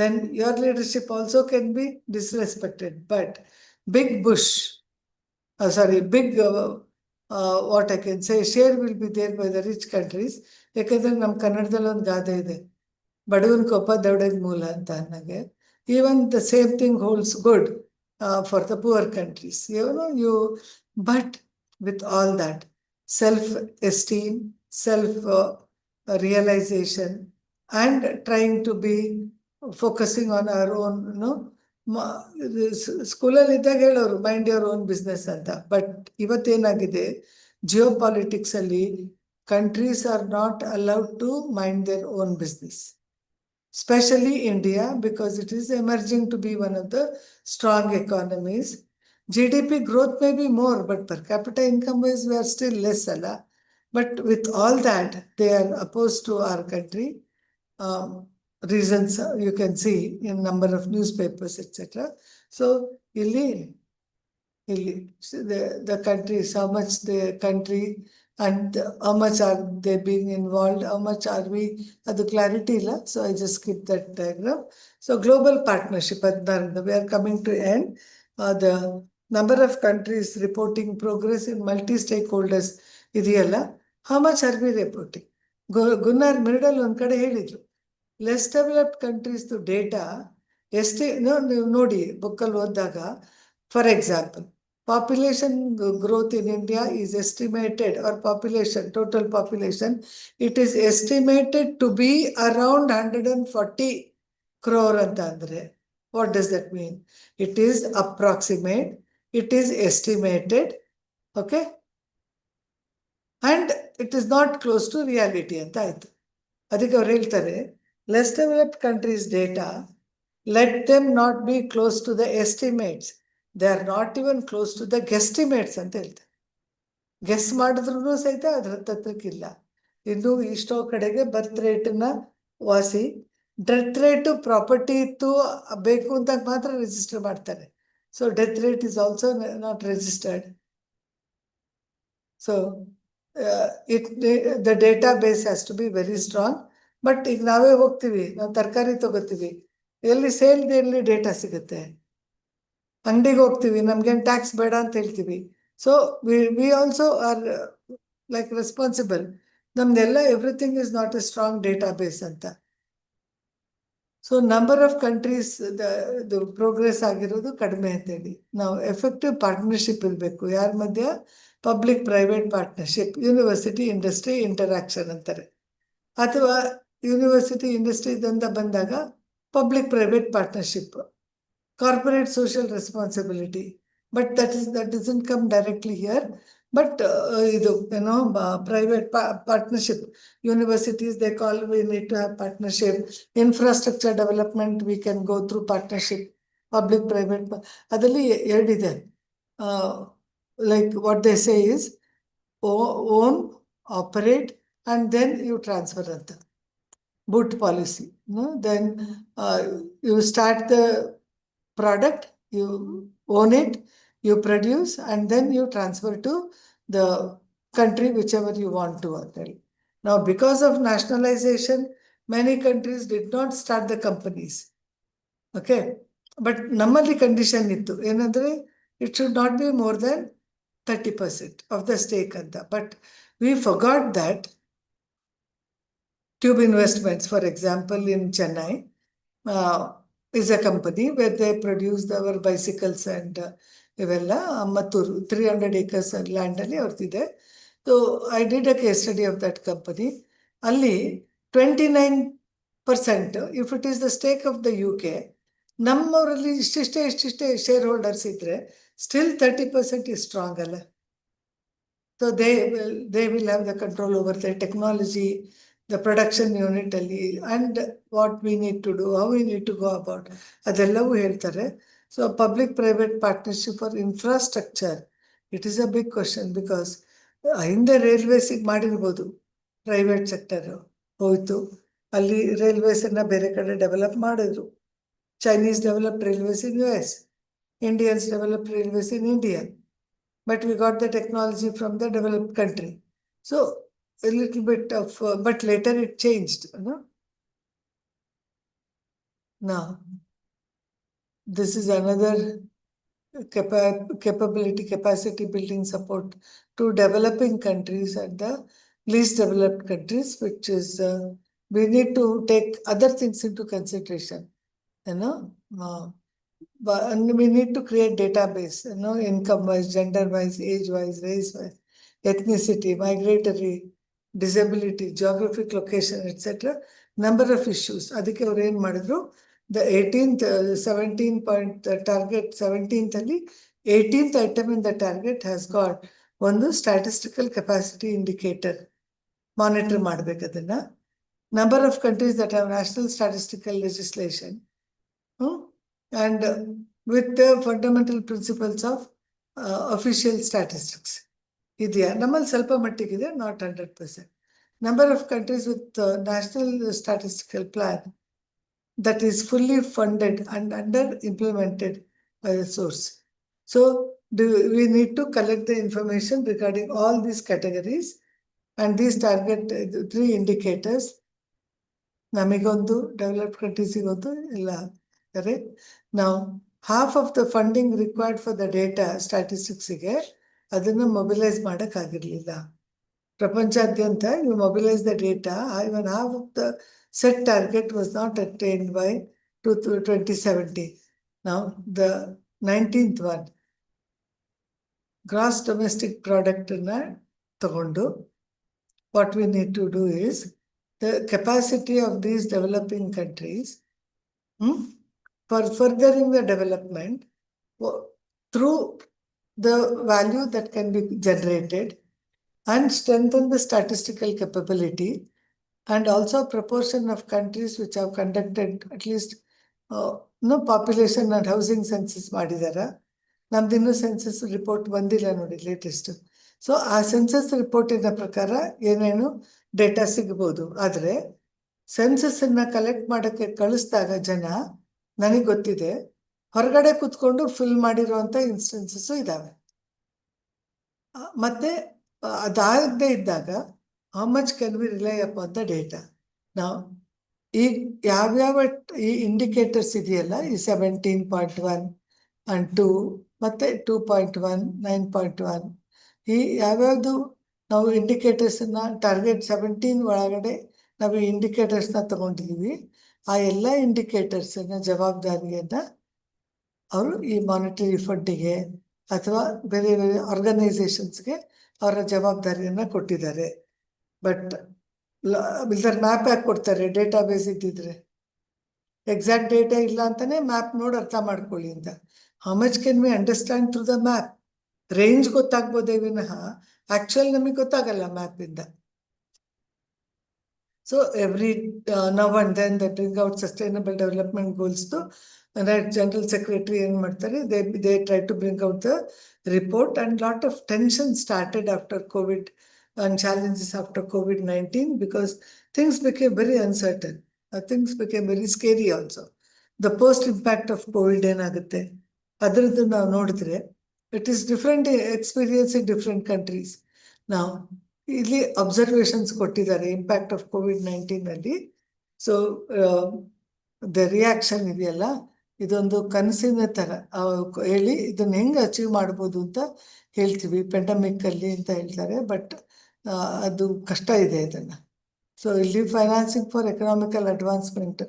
then your leadership also can be disrespected. But big Bush, big what I can say, share will be there by the rich countries. ಯಾಕಂದ್ರೆ ನಮ್ಮ ಕನ್ನಡದಲ್ಲಿ ಒಂದು ಗಾದೆ ಇದೆ, ಬಡವನ ಕೋಪ ದೌಡದ ಮೂಲ ಅಂತ ಅನ್ನಂಗೆ. Even the same thing holds good for the poor countries. But with all that, self-esteem, self-realization, and trying to be focusing on our own, ಸ್ಕೂಲಲ್ಲಿ ಇದ್ದಾಗ ಹೇಳೋರು ಮೈಂಡ್ ಯುವರ್ ಓನ್ ಬಿಸ್ನೆಸ್ ಅಂತ. ಬಟ್ ಇವತ್ತೇನಾಗಿದೆ, ಜಿಯೋಪಾಲಿಟಿಕ್ಸ್ ಅಲ್ಲಿ countries are not allowed to mind their own business. especially India, because it is emerging to be one of the strong economies. GDP growth may be more, but per capita income wise, we are still less. But with all that, they are opposed to our country. Reasons you can see in number of newspapers, etc. So, the countries, how much the country and how much are they being involved, how much are we, the clarity la. So I just skip that diagram. So global partnership, we are coming to end. The number of countries reporting progress in multi-stakeholders ideyalla, how much are we reporting? Gunnar Mirdal one kade helidru. Less developed countries to data, ನೀವು ನೋಡಿ ಬುಕ್ಕಲ್ಲಿ ಓದಿದಾಗ, for example, population growth in India is estimated, or total population, it is estimated to be around 140 crore ಅಂತ ಅಂದ್ರೆ. What does that mean? It is approximate, it is estimated, okay? And it is not close to reality ಅಂತ ಆಯ್ತು. ಅದಕ್ಕೆ ಅವ್ರು ಹೇಳ್ತಾರೆ, less developed countries data, let them not be close to the estimates. They are not even close to the guesstimates ಅಂತ ಹೇಳ್ತಾರೆ. Guess ಮಾಡಿದ್ರು ಸಹಿತ ಅದ್ರ ಹತ್ರಕ್ಕಿಲ್ಲ. ಇನ್ನು ಇಷ್ಟೋ ಕಡೆಗೆ ಬರ್ತ್ ರೇಟ್ನ ವಾಸಿ, ಡೆತ್ ರೇಟು ಪ್ರಾಪರ್ಟಿ ಇತ್ತು ಬೇಕು ಅಂತ ಮಾತ್ರ ರಿಜಿಸ್ಟರ್ ಮಾಡ್ತಾರೆ. So death rate is also not registered. So the database has to be very strong. But ಈಗ ನಾವೇ ಹೋಗ್ತೀವಿ, ನಾವು ತರಕಾರಿ ತಗೋತೀವಿ, ಎಲ್ಲಿ ಸೇಲ್ ಎಲ್ಲಿ ಡೇಟಾ ಸಿಗುತ್ತೆ? ಅಂಗಡಿಗೆ ಹೋಗ್ತೀವಿ, ನಮ್ಗೇನು ಟ್ಯಾಕ್ಸ್ ಬೇಡ ಅಂತ ಹೇಳ್ತೀವಿ. So we also are like responsible. ನಮ್ದೆಲ್ಲ everything is not a strong database ಅಂತ. ಸೊ ನಂಬರ್ ಆಫ್ ಕಂಟ್ರೀಸ್ ಪ್ರೋಗ್ರೆಸ್ ಆಗಿರೋದು ಕಡಿಮೆ ಅಂತೇಳಿ. ನಾವು ಎಫೆಕ್ಟಿವ್ ಪಾರ್ಟ್ನರ್ಶಿಪ್ ಇರಬೇಕು. ಯಾರ ಮಧ್ಯ? Public private partnership, university industry interaction ಅಂತಾರೆ. ಅಥವಾ ಯೂನಿವರ್ಸಿಟಿ ಇಂಡಸ್ಟ್ರಿದಿಂದ ಬಂದಾಗ public private partnership, corporate social responsibility. But that doesn't come directly here. But ಇದು private partnership, universities they call, we need to have partnership. Infrastructure development we can go through partnership, public private. ಅದರಲ್ಲಿ ಎರಡಿದೆ. Like what they say is own, operate, and then you transfer ಅಂತ. boot policy. Then you start the product, you own it, you produce, and then you transfer to the country whichever you want to. Now, because of nationalization, many countries did not start the companies. Okay, but nammali condition ittu enandre it should not be more than 30% of the stake anta. But we forgot that. Tube Investments, for example, in Chennai, is a company where they produce our bicycles and ಇವೆಲ್ಲ. Mattur 300 acres land ಅಲ್ಲಿ ಅವ್ರದ್ದಿದೆ. So I did a case study of that company. ಅಲ್ಲಿ 29%, if it is the stake of the UK, ನಮ್ಮವರಲ್ಲಿ ಇಷ್ಟಿಷ್ಟೇ shareholders ಇದ್ರೆ still 30% is strong ಅಲ್ಲ. So they will have the control over the technology, the production unit ಅಲ್ಲಿ, and what we need to do, how we need to go about, ಅದೆಲ್ಲವೂ ಹೇಳ್ತಾರೆ. So public private partnership for infrastructure, it is a big question, because ಹಿಂದೆ ರೈಲ್ವೇಸಿಗೆ ಮಾಡಿರ್ಬೋದು, private sector ಹೋಯ್ತು, ಅಲ್ಲಿ railways ಅನ್ನ ಬೇರೆ ಕಡೆ ಡೆವಲಪ್ ಮಾಡಿದ್ರು. Chinese developed railways in US, Indians developed railways in India. But we got the technology from the developed country. So a little bit of, but later it changed. Now, this is another capacity building support to developing countries and the least developed countries, which is, we need to take other things into consideration. And we need to create database, income-wise, gender-wise, age-wise, race-wise, ethnicity, migratory, disability, geographic location, etc. Number of issues. ಅದಕ್ಕೆ ಅವ್ರು ಏನ್ ಮಾಡಿದ್ರು, the 18th 17th ಅಲ್ಲಿ 18th item in the target has got ಒಂದು statistical capacity indicator. Monitor ಮಾಡ್ಬೇಕು ಅದನ್ನ. number of countries that have national statistical legislation, and with the fundamental principles of official statistics. ಇದೆಯಾ ನಮ್ಮಲ್ಲಿ ಸ್ವಲ್ಪ ಮಟ್ಟಿಗಿದೆ, not 100%. Number of countries with national statistical plan that is fully funded and under implemented by the source. So we need to collect the information regarding all these categories and these target 3 indicators. ನಮಗೊಂದು developed ಕಂಟ್ರೀಸಿಗೊಂದು ಎಲ್ಲ correct. ನಾವು half of the funding required for the data ಸ್ಟ್ಯಾಟಿಸ್ಟಿಕ್ಸಿಗೆ ಅದನ್ನು mobilise ಮಾಡೋಕ್ಕಾಗಿರಲಿಲ್ಲ. ಪ್ರಪಂಚಾದ್ಯಂತ you mobilize the data, even half of the set target was not attained by 2017. Now the 19th one, gross domestic product ತಗೊಂಡು what we need to do is the capacity of these developing countries for furthering the development through the value that can be generated and strengthen the statistical capability, and also proportion of countries which have conducted at least population and housing census ಮಾಡಿದಾರ. ನಮ್ದಿನ್ನೂ census report ಬಂದಿಲ್ಲ ನೋಡಿ latest. So ಆ census ರಿಪೋರ್ಟಿನ ಪ್ರಕಾರ ಏನೇನು data ಸಿಗ್ಬೋದು. ಆದರೆ ಸೆನ್ಸಸ್ಸನ್ನು collect ಮಾಡೋಕ್ಕೆ ಕಳಿಸಿದಾಗ ಜನ, ನನಗೆ ಗೊತ್ತಿದೆ, ಹೊರಗಡೆ ಕೂತ್ಕೊಂಡು ಫಿಲ್ ಮಾಡಿರೋವಂಥ ಇನ್ಸ್ಟೆನ್ಸಸ್ಸು ಇದ್ದಾವೆ. ಮತ್ತು ಅದಾಗದೇ ಇದ್ದಾಗ how much can we rely upon the data. ನಾವು ಈಗ ಯಾವ್ಯಾವ ಈ ಇಂಡಿಕೇಟರ್ಸ್ ಇದೆಯಲ್ಲ, ಈ 17.1 and 2 ಮತ್ತು 2.1, 9.1, ಈ ಯಾವ್ಯಾವುದು ನಾವು ಇಂಡಿಕೇಟರ್ಸನ್ನ ಟಾರ್ಗೆಟ್ 17 ಒಳಗಡೆ ನಾವು ಈ ಇಂಡಿಕೇಟರ್ಸ್ನ ತಗೊಂಡಿದ್ದೀವಿ. ಆ ಎಲ್ಲ ಇಂಡಿಕೇಟರ್ಸನ್ನ ಜವಾಬ್ದಾರಿಯನ್ನು ಅವರು ಈ ಮಾನಿಟರಿ ಫಂಡಿಗೆ ಅಥವಾ ಬೇರೆ ಬೇರೆ ಆರ್ಗನೈಸೇಷನ್ಸ್ಗೆ ಅವರ ಜವಾಬ್ದಾರಿಯನ್ನು ಕೊಟ್ಟಿದ್ದಾರೆ. ಬಟ್ ಇದರ ಮ್ಯಾಪ್ ಯಾಕೆ ಕೊಡ್ತಾರೆ? ಡೇಟಾ ಬೇಸ್ ಇದ್ದಿದ್ರೆ. ಎಕ್ಸಾಕ್ಟ್ ಡೇಟಾ ಇಲ್ಲ ಅಂತಾನೆ ಮ್ಯಾಪ್ ನೋಡಿ ಅರ್ಥ ಮಾಡ್ಕೊಳ್ಳಿ ಅಂತ. How much can we understand through the map? Range ಗೊತ್ತಾಗ್ಬೋದೇ ವಿನಃ ಆಕ್ಚುಯಲ್ ನಮಗೆ ಗೊತ್ತಾಗಲ್ಲ ಮ್ಯಾಪಿಂದ. So every now and then they bring out sustainable development goals to General Secretary and ಮಾಡ್ತಾರೆ. They try to bring out the report, and lot of tension started after COVID and challenges after COVID-19 because things became very uncertain. Things became very scary also. The post impact of COVID ಏನಾಗುತ್ತೆ ಅದರದ್ದು ನಾವು ನೋಡಿದ್ರೆ it is different experience in different countries. Now ಇಲ್ಲಿ observations ಕೊಟ್ಟಿದ್ದಾರೆ impact of COVID-19 ಅಲ್ಲಿ. So the reaction ಇದೆಯಲ್ಲ, ಇದೊಂದು ಕನಸಿನ ಥರ ಹೇಳಿ ಇದನ್ನ ಹೆಂಗೆ ಅಚೀವ್ ಮಾಡ್ಬೋದು ಅಂತ ಹೇಳ್ತೀವಿ ಪೆಂಡಮಿಕ್ ಅಲ್ಲಿ ಅಂತ ಹೇಳ್ತಾರೆ. ಬಟ್ ಅದು ಕಷ್ಟ ಇದೆ ಇದನ್ನು. ಸೊ ಇಲ್ಲಿ financing for economical advancement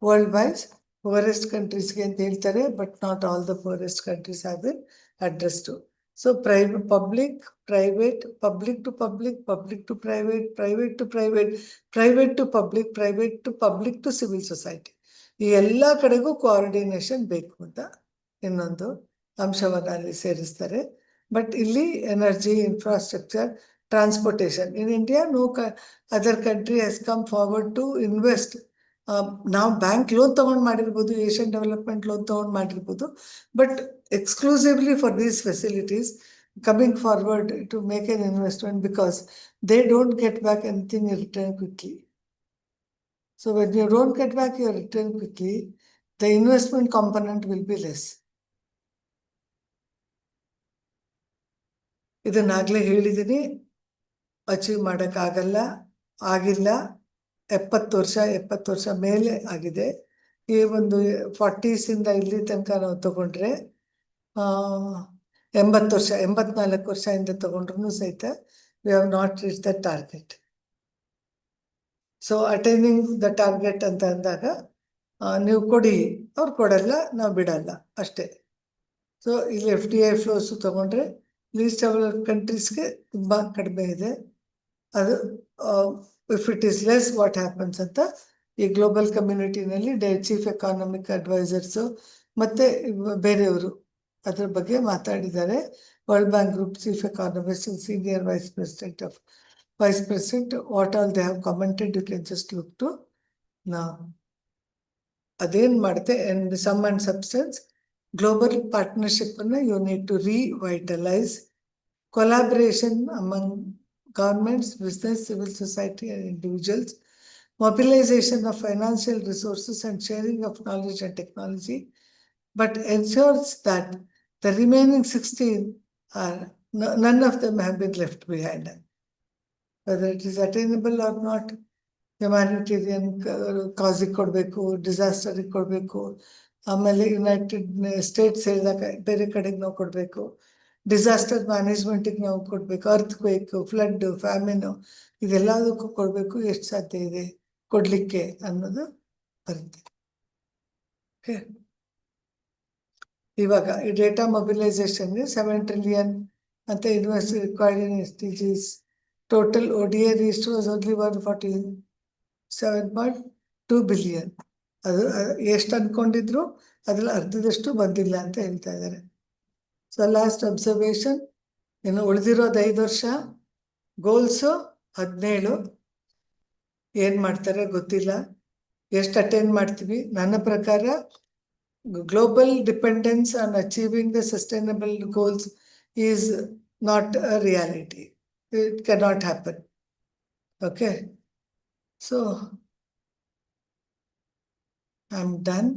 world wise poorest ಕಂಟ್ರೀಸ್ಗೆ ಅಂತ ಹೇಳ್ತಾರೆ, but not all the poorest countries have been addressed. So private, public, private, public to public, public to private, private to private, private to public, private to public to civil society. ಈ ಎಲ್ಲ ಕಡೆಗೂ coordination ಬೇಕು ಅಂತ ಇನ್ನೊಂದು ಅಂಶವನ್ನು ಅಲ್ಲಿ ಸೇರಿಸ್ತಾರೆ. But ಇಲ್ಲಿ energy, infrastructure, transportation. In India no other country has come forward to invest. ನಾವು ಬ್ಯಾಂಕ್ ಲೋನ್ ತೊಗೊಂಡು ಮಾಡಿರ್ಬೋದು, ಏಷ್ಯನ್ ಡೆವಲಪ್ಮೆಂಟ್ ಲೋನ್ ತೊಗೊಂಡು ಮಾಡಿರ್ಬೋದು, but exclusively for these facilities coming forward to make an investment because they don't get back anything in return quickly. So when you don't get back your return quickly, the investment component will be less. ಇದನ್ನಾಗಲೇ ಹೇಳಿದ್ದೀನಿ, achieve ಮಾಡೋಕ್ಕಾಗಲ್ಲ, ಆಗಿಲ್ಲ. 70 ವರ್ಷ ಮೇಲೆ ಆಗಿದೆ. ಈ ಒಂದು 40s ಇಲ್ಲಿ ತನಕ ನಾವು ತಗೊಂಡ್ರೆ 80 ವರ್ಷ, 84 ವರ್ಷದಿಂದ ತಗೊಂಡ್ರು ಸಹಿತ we have not reached the target. So attaining the target ಅಂತ ಅಂದಾಗ ನೀವು ಕೊಡಿ, ಅವ್ರು ಕೊಡಲ್ಲ, ನಾವು ಬಿಡಲ್ಲ ಅಷ್ಟೇ. ಸೊ ಇಲ್ಲಿ FDI ಫ್ಲೋಸು ತಗೊಂಡ್ರೆ ಲೀಸ್ಟ್ ಡೆವಲಪ್ಡ್ ಕಂಟ್ರೀಸ್ಗೆ ತುಂಬ ಕಡಿಮೆ ಇದೆ. ಅದು if it is less what happens ಅಂತ ಈ ಗ್ಲೋಬಲ್ ಕಮ್ಯುನಿಟಿನಲ್ಲಿ ಚೀಫ್ ಎಕಾನಮಿಕ್ ಅಡ್ವೈಸರ್ಸು ಮತ್ತು ಬೇರೆಯವರು ಅದ್ರ ಬಗ್ಗೆ ಮಾತಾಡಿದ್ದಾರೆ. World bank group chief economist, senior vice president of Vice President, what all they have commented, you can just look to now. Again, in sum and substance, global partnership you need to revitalize collaboration among governments, business, civil society, and individuals, mobilization of financial resources and sharing of knowledge and technology, but ensures that the remaining 16 are none of them have been left behind. Whether it is attainable or not, humanitarian cause ಕೊಡಬೇಕು, disaster ಕೊಡಬೇಕು, ಆಮೇಲೆ United States ಹೇಳಿದಾಗ ಬೇರೆ ಕಡೆಗೆ ನಾವು ಕೊಡಬೇಕು, disaster ಮ್ಯಾನೇಜ್ಮೆಂಟಿಗೆ ನಾವು ಕೊಡಬೇಕು, ಅರ್ಥಕ್ವೇಕ್, ಫ್ಲಡ್, ಫ್ಯಾಮಿನು ಇದೆಲ್ಲದಕ್ಕೂ ಕೊಡಬೇಕು, ಎಷ್ಟು ಸಾಧ್ಯ ಇದೆ ಕೊಡಲಿಕ್ಕೆ ಅನ್ನೋದು ಬರುತ್ತೆ. ಓಕೆ, ಇವಾಗ ಈ ಡೇಟಾ ಮೊಬಿಲೈಸೇಷನ್ 7 trillion ಅಂತ invest required in SDGs. Total ODA reached was only 147.2 billion. ಅದು ಎಷ್ಟು ಅನ್ಕೊಂಡಿದ್ರು ಅದ್ರಲ್ಲಿ ಅರ್ಧದಷ್ಟು ಬಂದಿಲ್ಲ ಅಂತ ಹೇಳ್ತಾ ಇದ್ದಾರೆ. ಸೊ ಲಾಸ್ಟ್ ಅಬ್ಸರ್ವೇಷನ್, ಇನ್ನು ಉಳಿದಿರೋದು 5 ವರ್ಷ, ಗೋಲ್ಸು 17, ಏನ್ ಮಾಡ್ತಾರೆ ಗೊತ್ತಿಲ್ಲ, ಎಷ್ಟು ಅಟೆಂಡ್ ಮಾಡ್ತೀವಿ. ನನ್ನ ಪ್ರಕಾರ global dependence on achieving the sustainable goals is not a reality. It cannot happen. Okay, so I'm done.